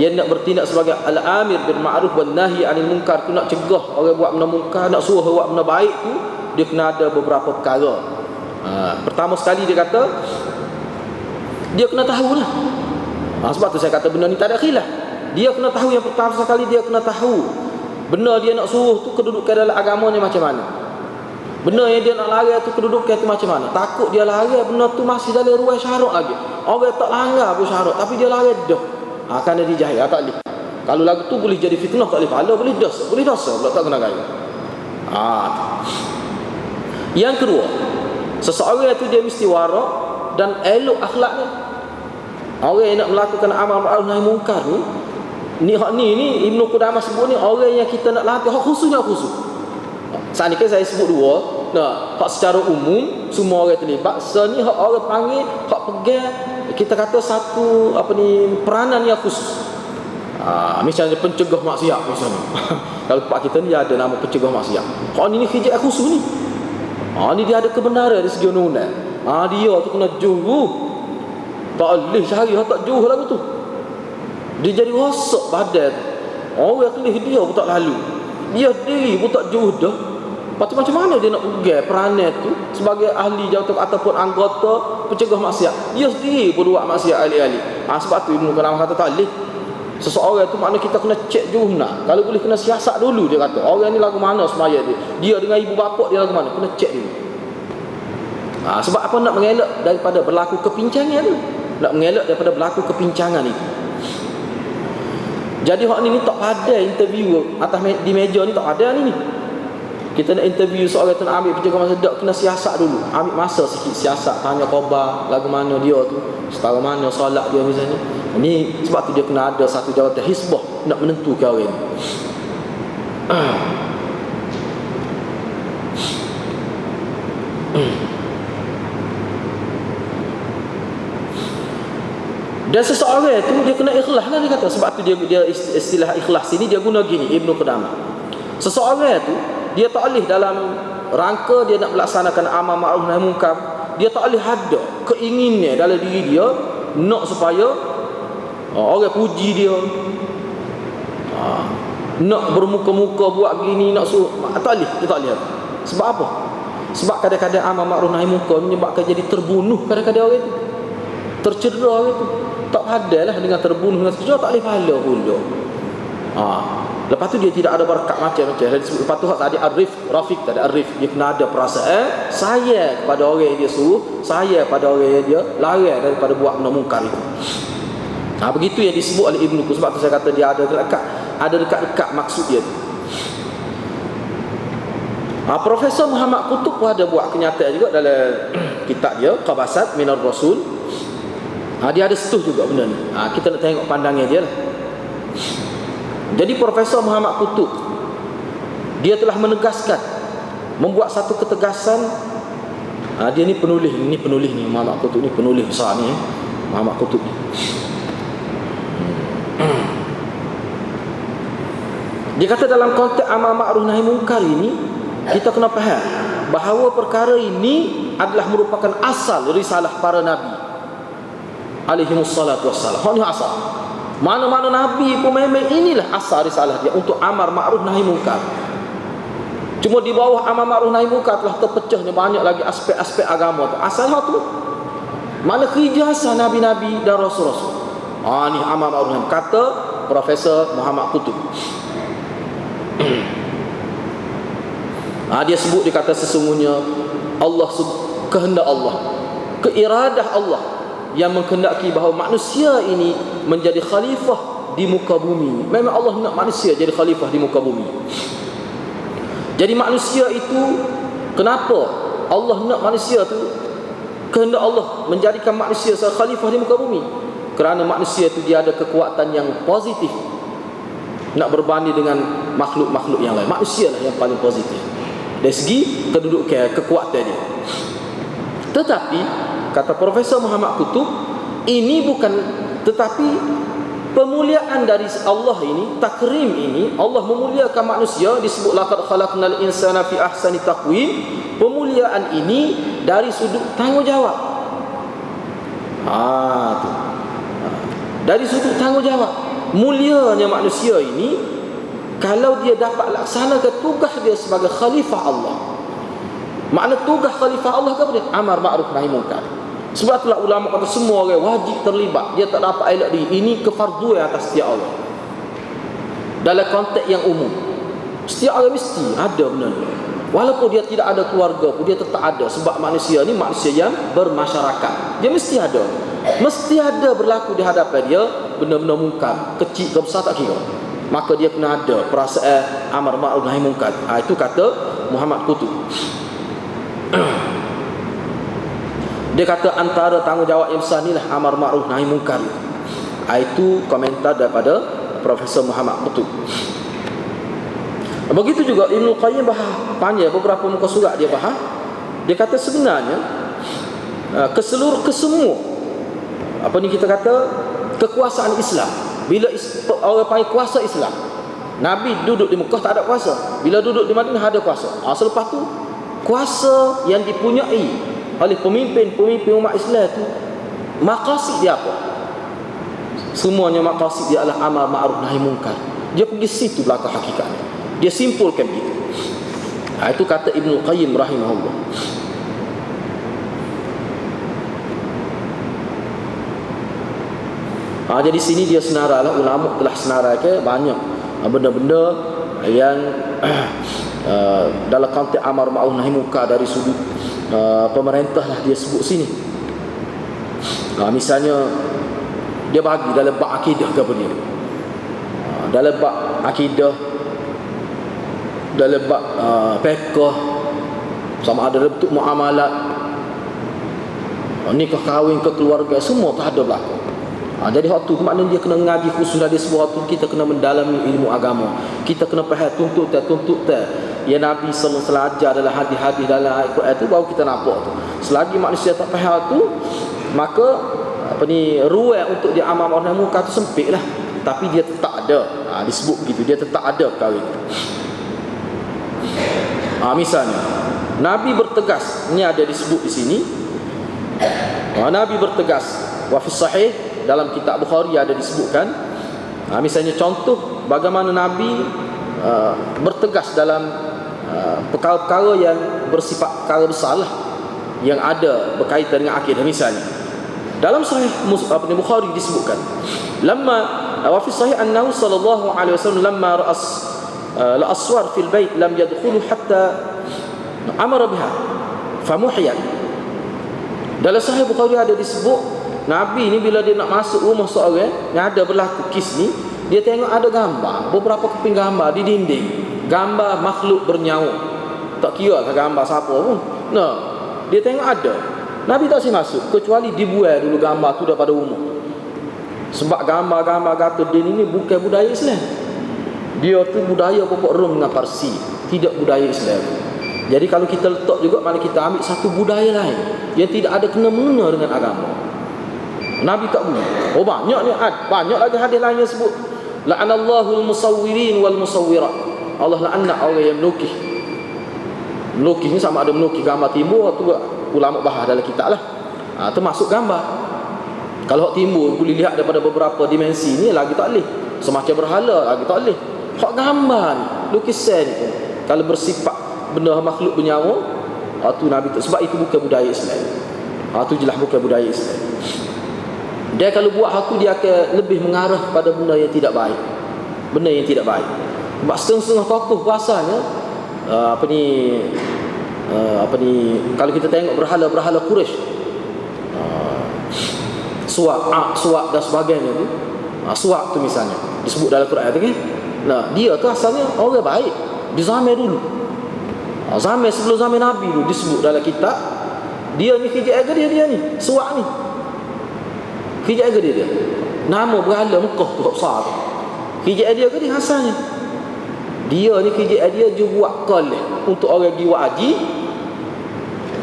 yang nak bertindak sebagai al-amir bil ma'ruf wan nahi 'anil munkar tu, nak cegah orang buat benda munkar, nak suruh buat benda baik tu, dia kena ada beberapa perkara. Pertama sekali dia kata dia kena tahulah. Sebab tu saya kata benda ni tak ada khilaf. Dia kena tahu, yang pertama sekali dia kena tahu benda dia nak suruh tu kedudukan dalam agama ni macam mana. Benda yang dia nak larang tu kedudukan tu macam mana. Takut dia larang benda tu masih dalam ruang syarak lagi. Orang tak langgar pun syarak, tapi dia larang dah. Kerana dia jahil, tak boleh. Kalau lagu tu boleh jadi fitnah, tak boleh pahala, boleh dosa pula tak kena gaya. Yang kedua, seseorang itu dia mesti warak dan elok akhlaknya. Orang yang nak melakukan amal ma'ruf nahi munkar ni Ibnu Qudamah sebut ni, orang yang kita nak latih hak khususnya khusus. Saat ni kan saya sebut dua. Hak secara umum semua orang terlibat. Ni hak orang panggil, hak pegang, kita kata satu peranan yang khusus. Misalnya pencegah maksiat misalnya. Kalau tempat kita ni ada nama pencegah maksiat. Hak ni hijab khusus ni. Ni dia ada kebenaran dari segi undang-undang. Dia tu kena jauh. Tak boleh cari hak tak jauh lagu tu. Dia jadi rosak badan. Orang kelih dia pun tak lalu. Dia sendiri pun tak jauh dah. Lepas tu macam mana dia nak pegang peranan tu sebagai ahli jawatan ataupun anggota pencegah maksiat. Dia sendiri pun buat maksiat ahli-ahli. Sebab tu Ibnu Qudamah kata tak boleh. Seseorang tu makna kita kena cek jauh nak. Kalau boleh kena siasat dulu, dia kata. Orang ni lagu mana semaya dia. Dia dengan ibu bapa dia lagu mana. Kena cek dulu. Sebab apa? Nak mengelak daripada berlaku kepincangan tu. Nak mengelak daripada berlaku kepincangan itu. Jadi hak ni tak ada interview atas di meja ni, tak ada ni. Kita nak interview seorang tu, nak ambil penjaga masa dak, kena siasat dulu. Ambil masa sikit siasat, tanya khabar lagu mana dia tu, setara mana solat dia misalnya. Ini sebab tu dia kena ada satu jawatan hisbah nak menentukan orang ni. Dan seseorang tu dia kena ikhlas lah, dia kata. Sebab tu dia istilah ikhlas sini dia guna gini, Ibnu Qudamah. Seseorang tu dia tak boleh dalam rangka dia nak melaksanakan amal ma'ruf nahi munkar, dia tak boleh ada keinginan dalam diri dia nak supaya orang puji dia, nak bermuka-muka buat gini, nak suruh. Tak boleh, dia tak boleh. Sebab apa? Sebab kadang-kadang amal ma'ruf nahi munkar menyebabkan jadi terbunuh kadang-kadang orang itu, tercedera orang itu. Tak padahlah dengan terbunuh, dengan tercedera tak boleh pahala pula. Lepas tu dia tidak ada berkat macam-macam. Lepas tu tadi Arif, Rafiq tadi Arif, dia kena ada perasaan sayang kepada orang yang dia suruh, sayang pada orang yang dia larang daripada buat benda mungkar itu. Begitu yang disebut oleh Ibnu Qudamah. Sebab tu saya kata dia ada dekat maksud dia tu. Profesor Muhammad Qutub pun ada buat kenyataan juga dalam kitab dia Qabasat Minar Rasul. Dia ada setuh juga benda ni. Kita nak tengok pandangan dia lah. Jadi Profesor Muhammad Qutub dia telah menegaskan, membuat satu ketegasan. Dia ni penulis ni Muhammad Qutub ni, penulis besar ni Muhammad Qutub ni. Dia kata dalam konteks amal ma'ruf nahi munkar ini, kita kena faham bahawa perkara ini adalah merupakan asal risalah para nabi alaihimussalatu wassalam. Ini asal. Mana-mana nabi pun memang inilah asal risalah dia untuk amar ma'ruf nahi munkar. Cuma di bawah amar ma'ruf nahi munkar telah terpecahnya banyak lagi aspek-aspek agama tu. Asalnya tu mana keijazah nabi-nabi dan rasul-rasul. Ni amar ma'ruf nahi, kata Profesor Muhammad Qutub. Dia sebut, dia kata sesungguhnya Allah, kehendak Allah, keiradah Allah yang menghendaki bahawa manusia ini menjadi khalifah di muka bumi. Memang Allah nak manusia jadi khalifah di muka bumi. Jadi manusia itu, kenapa Allah nak manusia tu, kehendak Allah menjadikan manusia sebagai khalifah di muka bumi? Kerana manusia itu dia ada kekuatan yang positif nak berbanding dengan makhluk-makhluk yang lain. Manusia lah yang paling positif dari segi kedudukan, kekuatan dia. Tetapi kata Profesor Muhammad Qutub, ini bukan, tetapi pemuliaan dari Allah ini, takrim ini, Allah memuliakan manusia, disebut laqad khalaqnal insana fi ahsani taqwim. Pemuliaan ini dari sudut tanggungjawab. Tu. Dari sudut tanggungjawab. Mulianya manusia ini kalau dia dapat laksanakan tugas dia sebagai khalifah Allah. Makna tugas khalifah Allah ke apa dia? Amar ma'ruf nahi munkar. Sebab itulah ulama kata semua orang wajib terlibat. Dia tak dapat elak diri. Ini kefarduan atas setiap orang. Dalam konteks yang umum, setiap orang mesti ada benda ni. Walaupun dia tidak ada keluarga pun, dia tetap ada. Sebab manusia ni manusia yang bermasyarakat. Dia mesti ada. Mesti ada berlaku di hadapan dia benda-benda mungkar, kecil ke besar tak kira. Maka dia kena ada perasaan amar ma'ruf nahi munkar. Itu kata Muhammad Qutub. Dia kata antara tanggungjawab yang besar inilah amar ma'ruf nahi munkar. Itu komentar daripada Profesor Muhammad Qutub. Begitu juga Ibnu Qayyim bahas panjang beberapa muka surat dia bahas. Dia kata sebenarnya kesemua apa ni kita kata kekuasaan Islam, bila orang panggil kuasa Islam, Nabi duduk di Mekah tak ada kuasa, bila duduk di Madinah ada kuasa. Selepas tu kuasa yang dipunyai oleh pemimpin-pemimpin umat Islam itu, maqasid dia apa? Semuanya maqasid dia adalah amar ma'ruf nahi munkar. Dia pergi situ belakang hakikatnya. Dia simpulkan begitu. Itu kata Ibnu Qayyim rahimahullah. Jadi sini dia senarailah, ulama telah senaraikan banyak benda-benda yang dalam konteks amar ma'ruf nahi munkar dari sudut pemerintah lah dia sebut sini. Misalnya dia bagi dalam bab akidah ke apa dia. Dalam bab akidah dalam bab fiqh, sama ada bentuk muamalat, nikah kahwin ke keluarga, semua tak ada berlaku. Jadi waktu tu maknanya dia kena ngaji khusus dari sebuah tu, kita kena mendalami ilmu agama, kita kena faham tuntut ya Nabi sallallahu alaihi wasallam ajar dalam hadis-hadis dalam Al-Quran tu, baru kita nampak tu. Selagi manusia tak faham tu, maka ruang untuk dia amal orang muka tu sempit lah. Tapi dia tetap ada, disebut begitu, dia tetap ada perkara itu. Misalnya Nabi bertegas, ini ada disebut di sini. Nabi bertegas, wa fi sahih, dalam kitab Bukhari ada disebutkan. Misalnya contoh bagaimana Nabi bertegas dalam perkara-perkara yang bersifat perkara besar lah, yang ada berkaitan dengan akidah. Misalnya dalam sahih Bukhari disebutkan, lamma wa fi sahih annahu sallallahu alaihi wasallam lamma ra'as la aswar fil bait lam yadkhulu hatta amara biha famuhiyat. Dalam sahih Bukhari ada disebut Nabi ni bila dia nak masuk rumah seorang yang ada berlaku kes ni, dia tengok ada gambar, beberapa keping gambar di dinding, gambar makhluk bernyawa, tak kira ke gambar siapa pun. Nah, dia tengok ada, Nabi tak boleh masuk kecuali dibuat dulu gambar tu daripada rumah. Sebab gambar-gambar kata din ini bukan budaya Islam. Dia tu budaya pokok Rom dengan Parsi, tidak budaya Islam. Jadi kalau kita letak juga, mana kita ambil satu budaya lain yang tidak ada kena-mengena dengan agama, Nabi tak boleh. Banyak ni, banyak lagi hadis lain yang sebut la'anallahu al-musawwirin wal musawwirat. Allah la'anat orang yang melukis. Melukis ni sama ada melukis gambar timbul, tu ulama bahas dalam kitab lah. Termasuk gambar. Kalau hak timbul boleh lihat daripada beberapa dimensi ni, lagi tak boleh. Semacam berhala lagi tak boleh. Hak gambar ni, lukisan ni, kalau bersifat benda makhluk bernyawa, tu Nabi tak, sebab itu bukan budaya Islam. Tu jelas bukan budaya Islam. Dia kalau buat hal tu, dia akan lebih mengarah pada benda yang tidak baik. Benda yang tidak baik. Sebab setengah-setengah tokoh puasanya kalau kita tengok berhala-berhala Quraisy, suak dan sebagainya tu, suak tu misalnya disebut dalam Quran tu kan. Nah, dia tu asalnya orang baik di zaman dulu. Zaman sebelum zaman Nabi dulu disebut dalam kitab. Dia ni kerja dia ni, suak ni. Kerja dia. Nama berhala Mekah tu besar tu. Kerja dia ke dia asalnya. Dia ni kerja dia buat koleh untuk orang pergi buat haji.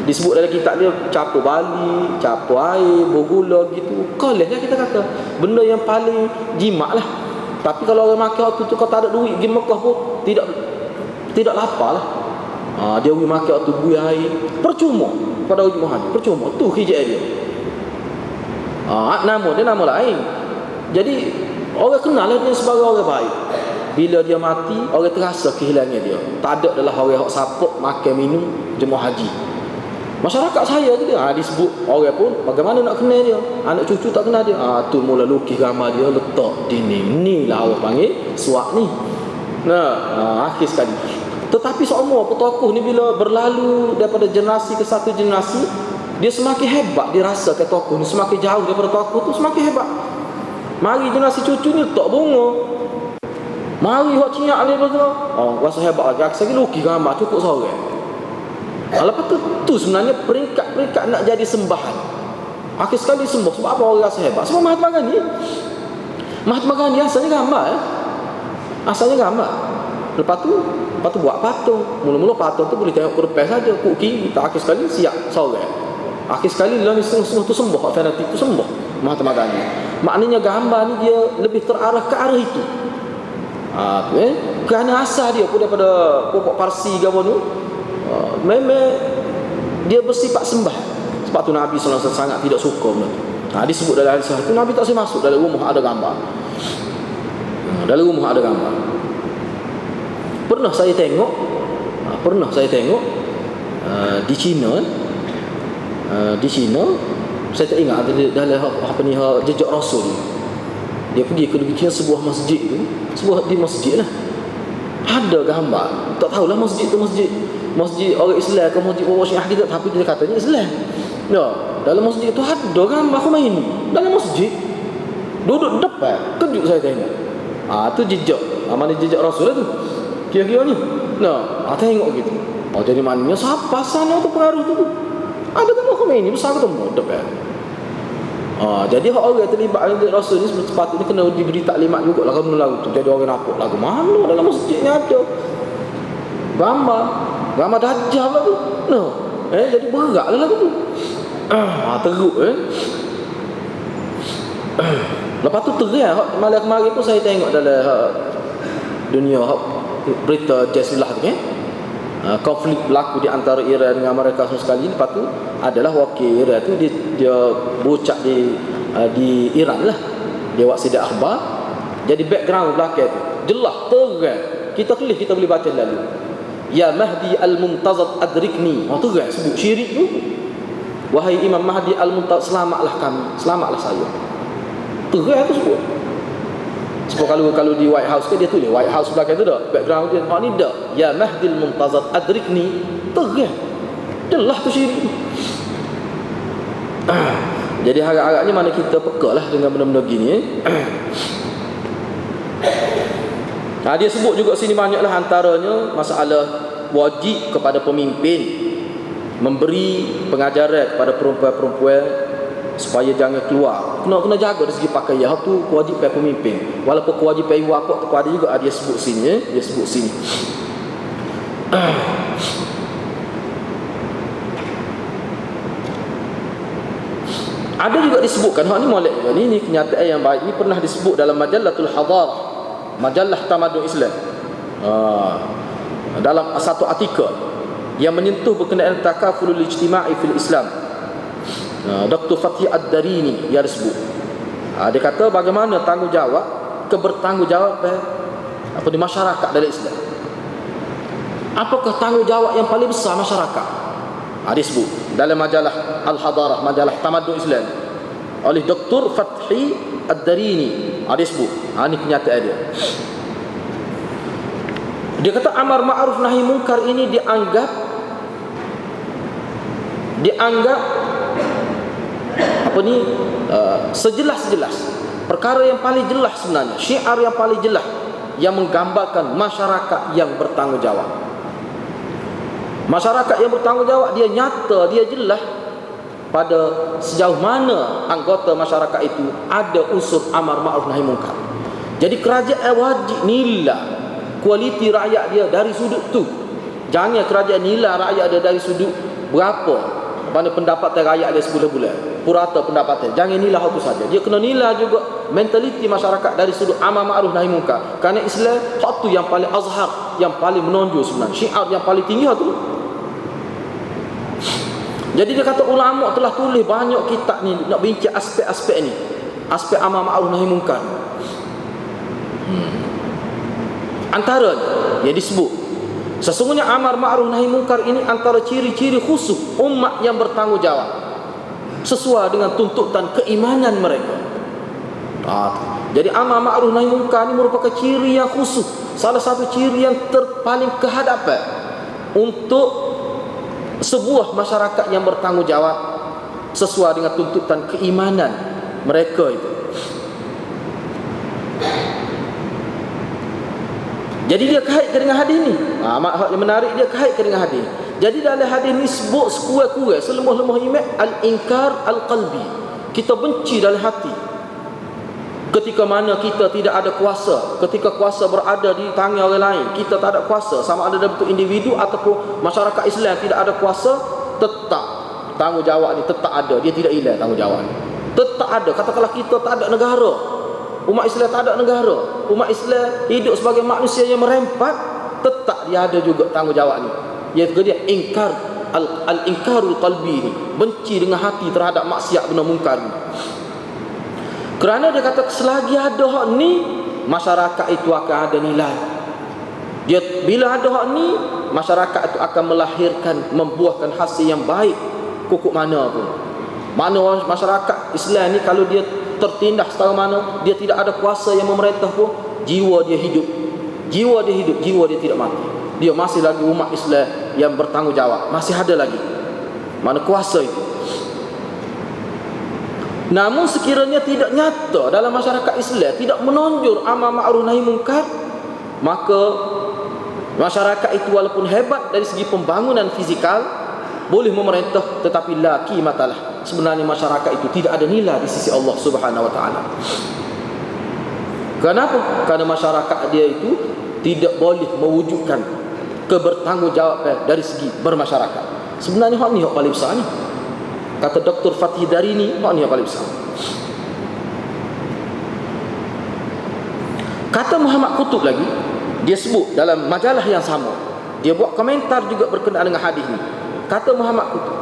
Disebut dalam kitab dia capur bali, capur air, bergula gitu. Koleh lah kita kata. Benda yang paling jimat lah. Tapi kalau orang makan waktu tu, kau tak ada duit pergi Mekah pun tidak lapar lah. Dia pergi makan waktu buih air, percuma pada orang haji, percuma. Tu kerja dia. Nama dia nama lain. Jadi orang kenal dia sebagai orang baik. Bila dia mati, orang terasa kehilangan dia. Tak ada adalah orang yang sapuk makan minum jemaah haji. Masyarakat saya tu dia disebut orang pun bagaimana nak kenal dia. Anak cucu tak kenal dia. Tu mula lukis gambar dia letak dinding. Ni lah orang panggil suak ni. Akhir sekali. Tetapi semua petokoh ni bila berlalu daripada generasi ke satu generasi, dia semakin hebat. Dia rasa ke tokoh ni semakin jauh daripada tokoh tu, semakin hebat. Mari generasi cucu ni letak bunga, mari hak cinyak ni betul. Rasa hebat lagi. Akhir lukis gambar cukup seorang. Lepas tu sebenarnya peringkat-peringkat nak jadi sembahan. Akhir sekali sembah. Sebab apa orang rasa hebat? Sebab Mahatma Gandhi asalnya gambar asalnya gambar. Lepas tu buat patung. Mula-mula patung tu boleh tengok kerpes saja, kuki. Akhir sekali siap seorang. Akhir sekali lah ni semua tu sembah. Fanatik tu sembah Mahatma Gandhi. Maknanya gambar ni dia lebih terarah ke arah itu. Kerana asal dia pun daripada pokok Parsi ke apa tu, memang dia bersifat sembah. Sebab tu Nabi SAW sangat tidak suka benda tu. Disebut dalam hadis itu, Nabi tak boleh masuk dalam rumah ada gambar. Dalam rumah ada gambar. Pernah saya tengok di China. Di China saya tak ingat dalam apa ni jejak Rasul. Dia pergi ke China, sebuah masjid tu, sebuah di masjid lah, ada gambar. Tak tahulah masjid tu masjid orang Islam ke masjid orang Syiah kita, tapi dia katanya Islam. Dalam masjid tu ada gambar Khomeini dalam masjid, duduk depan. Kejut saya tengok. Tu jejak, mana jejak Rasul lah tu kira-kira ni. Nah, tengok gitu. Jadi maknanya siapa sana tu pengaruh tu? Ada kan Khomeini besar ketemu depan. Jadi orang yang terlibat dengan Rasul ni sepatutnya kena diberi taklimat juga lah kalau lagu tu. Jadi orang nampak lagu mana dalam masjid ni ada gambar Dajjal lah tu. Nah, jadi berat lah lagu tu. Teruk Lepas tu terang malam kemarin pun saya tengok dalam dunia berita Jasilah tu konflik berlaku di antara Iran dengan Amerika semua sekali. Lepas tu adalah wakil Iran tu dia berucap di Iran lah. Dia buat sidak akhbar. Jadi background belakang tu jelas terang. Kita tulis, kita boleh baca lalu. Ya Mahdi al-Muntazad adrikni. Terang sebut syirik tu. Wahai Imam Mahdi al-Muntazad, selamatlah kami, selamatlah saya. Terang tu sebut. Sebab kalau di White House ke dia tulis White House belakang tu dah background dia ni dah ya Mahdil Muntazad adrikni, terang jelas tu syirik. Jadi harap-harapnya mana kita peka lah dengan benda-benda gini. Dia sebut juga sini banyaklah antaranya masalah wajib kepada pemimpin memberi pengajaran kepada perempuan-perempuan supaya jangan keluar. Kena jaga dari segi pakaian. Tu kewajipan pemimpin. Walaupun kewajipan ibu bapa tu ada juga dia sebut sini. Dia sebut sini. Ada juga disebutkan ni molek juga ni kenyataan yang baik. Ini pernah disebut dalam Majallatul Hadarah, majalah tamadun Islam. Dalam satu artikel yang menyentuh berkenaan takafulul ijtima'i fil Islam. Dr. Fatih Ad-Darini dia sebut. Dia kata bagaimana tanggungjawab kebertanggungjawaban di masyarakat dalam Islam. Apakah tanggungjawab yang paling besar masyarakat? Dia sebut dalam majalah Al-Hadarah, majalah tamadun Islam oleh Dr. Fatih Ad-Darini. Dia sebut. Ini kenyataan dia. Dia kata amar ma'ruf nahi munkar ini dianggap sejelas-jelas perkara yang paling jelas sebenarnya, syiar yang paling jelas yang menggambarkan masyarakat yang bertanggungjawab. Masyarakat yang bertanggungjawab dia nyata, dia jelas pada sejauh mana anggota masyarakat itu ada unsur amar ma'ruf nahi munkar. Jadi kerajaan wajib nilai kualiti rakyat dia dari sudut tu. Jangan kerajaan nilai rakyat dia dari sudut berapa mana pendapatan rakyat dia sebulan bulan, purata pendapatan. Jangan nilai hal itu saja. Dia kena nilai juga mentaliti masyarakat dari sudut amar ma'ruf nahi munkar. Kerana Islam hak tu yang paling azhar, yang paling menonjol sebenarnya. Syiar yang paling tinggi tu. Jadi dia kata ulama telah tulis banyak kitab ni nak bincang aspek-aspek ni. Aspek amar ma'ruf nahi munkar. Antaranya yang disebut sesungguhnya amar ma'ruf nahi munkar ini antara ciri-ciri khusus umat yang bertanggungjawab sesuai dengan tuntutan keimanan mereka. Jadi amar ma'ruf nahi munkar ini merupakan ciri yang khusus, salah satu ciri yang paling kehadapan untuk sebuah masyarakat yang bertanggungjawab sesuai dengan tuntutan keimanan mereka itu. Jadi dia kaitkan dengan hadis ni. Yang menarik dia kaitkan dengan hadis. Jadi dalam hadis ni sebut sekurang-kurang selemah-lemah iman al-inkar al-qalbi. Kita benci dalam hati. Ketika mana kita tidak ada kuasa, ketika kuasa berada di tangan orang lain, kita tak ada kuasa, sama ada dalam bentuk individu ataupun masyarakat Islam tidak ada kuasa, tetap tanggungjawab ni tetap ada. Dia tidak hilang tanggungjawab ni. Tetap ada. Katakanlah kita tak ada negara, umat Islam tak ada negara, umat Islam hidup sebagai manusia yang merempat, tetap dia ada juga tanggungjawab ni. Iaitu dia ingkar al-inkarul qalbi ni, benci dengan hati terhadap maksiat benda mungkar ni. Kerana dia kata selagi ada hak ni, masyarakat itu akan ada nilai. Dia bila ada hak ni, masyarakat itu akan melahirkan, membuahkan hasil yang baik kukuk mana pun. Mana masyarakat Islam ni kalau dia tertindas setara mana, dia tidak ada kuasa yang memerintah pun, jiwa dia hidup. Jiwa dia hidup, jiwa dia tidak mati. Dia masih lagi umat Islam yang bertanggungjawab, masih ada lagi mana kuasa itu. Namun sekiranya tidak nyata dalam masyarakat Islam, tidak menonjol amar ma'ruf nahi munkar, maka Masyarakat itu walaupun hebat dari segi pembangunan fizikal, boleh memerintah, tetapi la qimatalah. Sebenarnya masyarakat itu tidak ada nilai di sisi Allah Subhanahu wa taala. Kenapa? Karena masyarakat dia itu tidak boleh mewujudkan kebertanggungjawaban dari segi bermasyarakat. Sebenarnya hak ni hak paling besar ni. Kata Dr. Fathi Darini, hak ni hak paling besar. Kata Muhammad Qutb lagi, dia sebut dalam majalah yang sama, dia buat komentar juga berkenaan dengan hadis ni. Kata Muhammad Qutb,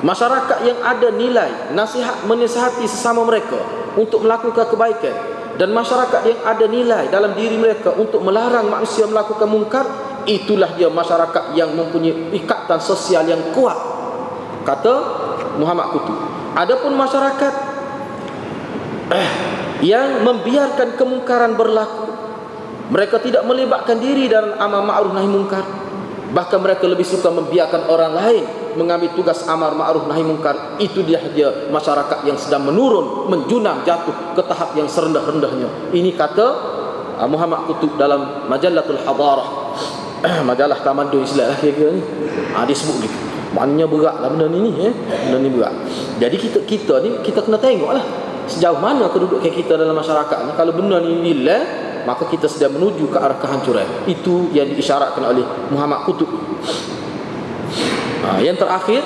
masyarakat yang ada nilai nasihat menasihati sesama mereka untuk melakukan kebaikan, dan masyarakat yang ada nilai dalam diri mereka untuk melarang manusia melakukan mungkar, itulah dia masyarakat yang mempunyai ikatan sosial yang kuat. Kata Muhammad Qutb. Adapun masyarakat yang membiarkan kemungkaran berlaku, mereka tidak melibatkan diri dalam amar ma'ruf nahi mungkar, bahkan mereka lebih suka membiarkan orang lain mengambil tugas amar ma'ruf nahi mungkar, itu dia masyarakat yang sedang menurun, menjunam, jatuh ke tahap yang serendah-rendahnya. Ini kata Muhammad Qutb dalam Majallatul Hadarah, majalah tamadun Islam lah kira-kira ni. Dia sebut gitu. Maknanya beratlah benda ni benda ni berat. Jadi kita ni kita kena tengoklah sejauh mana kedudukan kita dalam masyarakat ni. Kalau benda ni lillah, maka kita sedang menuju ke arah kehancuran. Itu yang diisyaratkan oleh Muhammad Qutb. Yang terakhir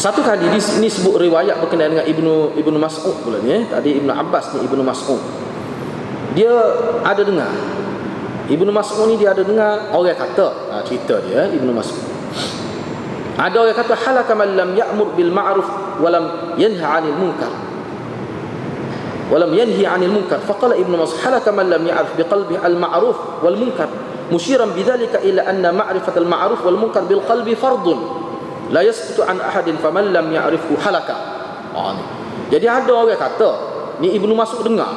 satu kali di sini sebut riwayat berkenaan dengan Ibnu Mas'ud pula ni. Tadi Ibnu Abbas ni, Ibnu Mas'ud. Dia ada dengar. Ibnu Mas'ud ni dia ada dengar orang kata, cerita dia Ibnu Mas'ud. Ada orang kata halaka man lam ya'mur bil ma'ruf wa lam yanha 'anil munkar. Wa lam yanhi 'anil munkar. Faqala Ibnu Mas'ud halaka man lam ya'rif bi qalbi al ma'ruf wal munkar. Musyiran bidzalika ila anna ma'rifat al ma'ruf wal munkar bil qalbi fardun. La yasqutu an ahadin faman lam ya'rifhu halaka. Ni. Jadi ada orang kata, ni Ibnu Mas'ud dengar.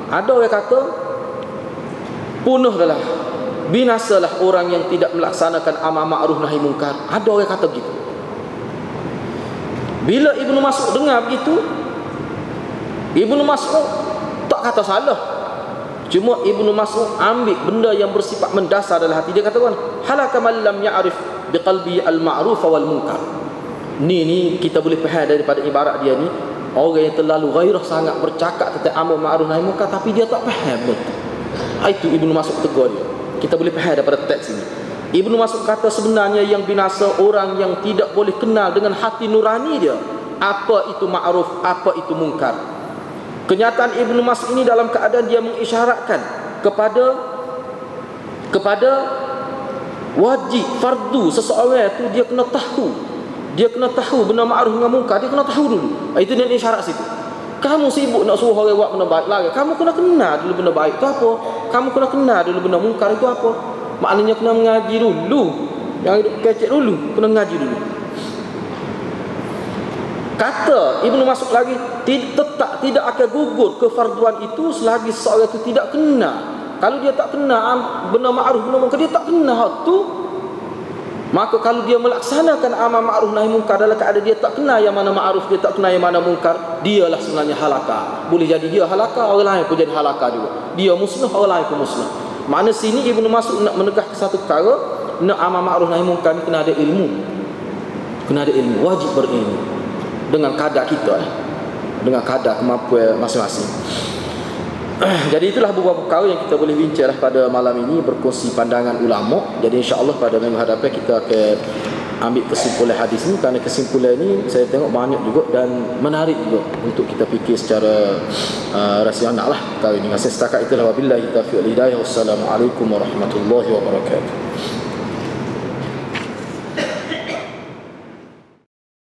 Ada orang kata punahlah, binasalah orang yang tidak melaksanakan amar ma'ruf nahi munkar. Ada orang kata begitu. Bila Ibnu Mas'ud dengar begitu, Ibnu Mas'ud tak kata salah. Cuma Ibnu Mas'ud ambil benda yang bersifat mendasar dalam hati. Dia katakan halaka man lam ya'rif biqalbi al-ma'ruf wal munkar. Ni kita boleh faham daripada ibarat dia ni, orang yang terlalu ghairah sangat bercakap tentang amar ma'ruf nahi munkar tapi dia tak faham betul. Itu Ibnu Mas'ud tegur dia. Kita boleh faham daripada teks ini. Ibnu Mas'ud kata sebenarnya yang binasa orang yang tidak boleh kenal dengan hati nurani dia apa itu ma'ruf, apa itu munkar. Kenyataan Ibnu Mas'ud ini dalam keadaan dia mengisyaratkan kepada wajib fardu seseorang itu dia kena tahu benda ma'ruf dengan munkar, dia kena tahu dulu. Itu dia isyarat situ. Kamu sibuk nak suruh orang buat benda baik lagi, kamu kena kenal dulu benda baik itu apa, kamu kena kenal dulu benda munkar itu apa. Maknanya kena mengaji dulu. Yang hidup kecek dulu, kena mengaji dulu. Kata Ibnu Mas'ud lagi, tidak akan gugur kefarduan itu selagi seorang itu tidak kenal. Kalau dia tak kenal benda ma'ruf benda munkar, dia tak kenal hak tu, maka kalau dia melaksanakan amar ma'ruf nahi munkar dalam keadaan dia tak kenal yang mana ma'ruf, dia tak kenal yang mana munkar, dialah sebenarnya halaka. Boleh jadi dia halaka, orang lain pun jadi halaka juga. Dia musnah, orang lain pun musnah. Makna sini Ibnu Mas'ud nak menegah ke satu perkara, nak amar ma'ruf nahi munkar ni kena ada ilmu. Kena ada ilmu, wajib berilmu dengan kadar kita, dengan kadar kemampuan masing-masing. Jadi itulah beberapa perkara yang kita boleh bincang pada malam ini, berkongsi pandangan ulama. Jadi insya-Allah pada minggu hadapan kita akan ambil kesimpulan hadis ini, kerana kesimpulan ini saya tengok banyak juga dan menarik juga untuk kita fikir secara rasional lah perkara ini. Saya setakat itulah, wabillahi taufiq wal hidayah. Wassalamualaikum warahmatullahi wabarakatuh.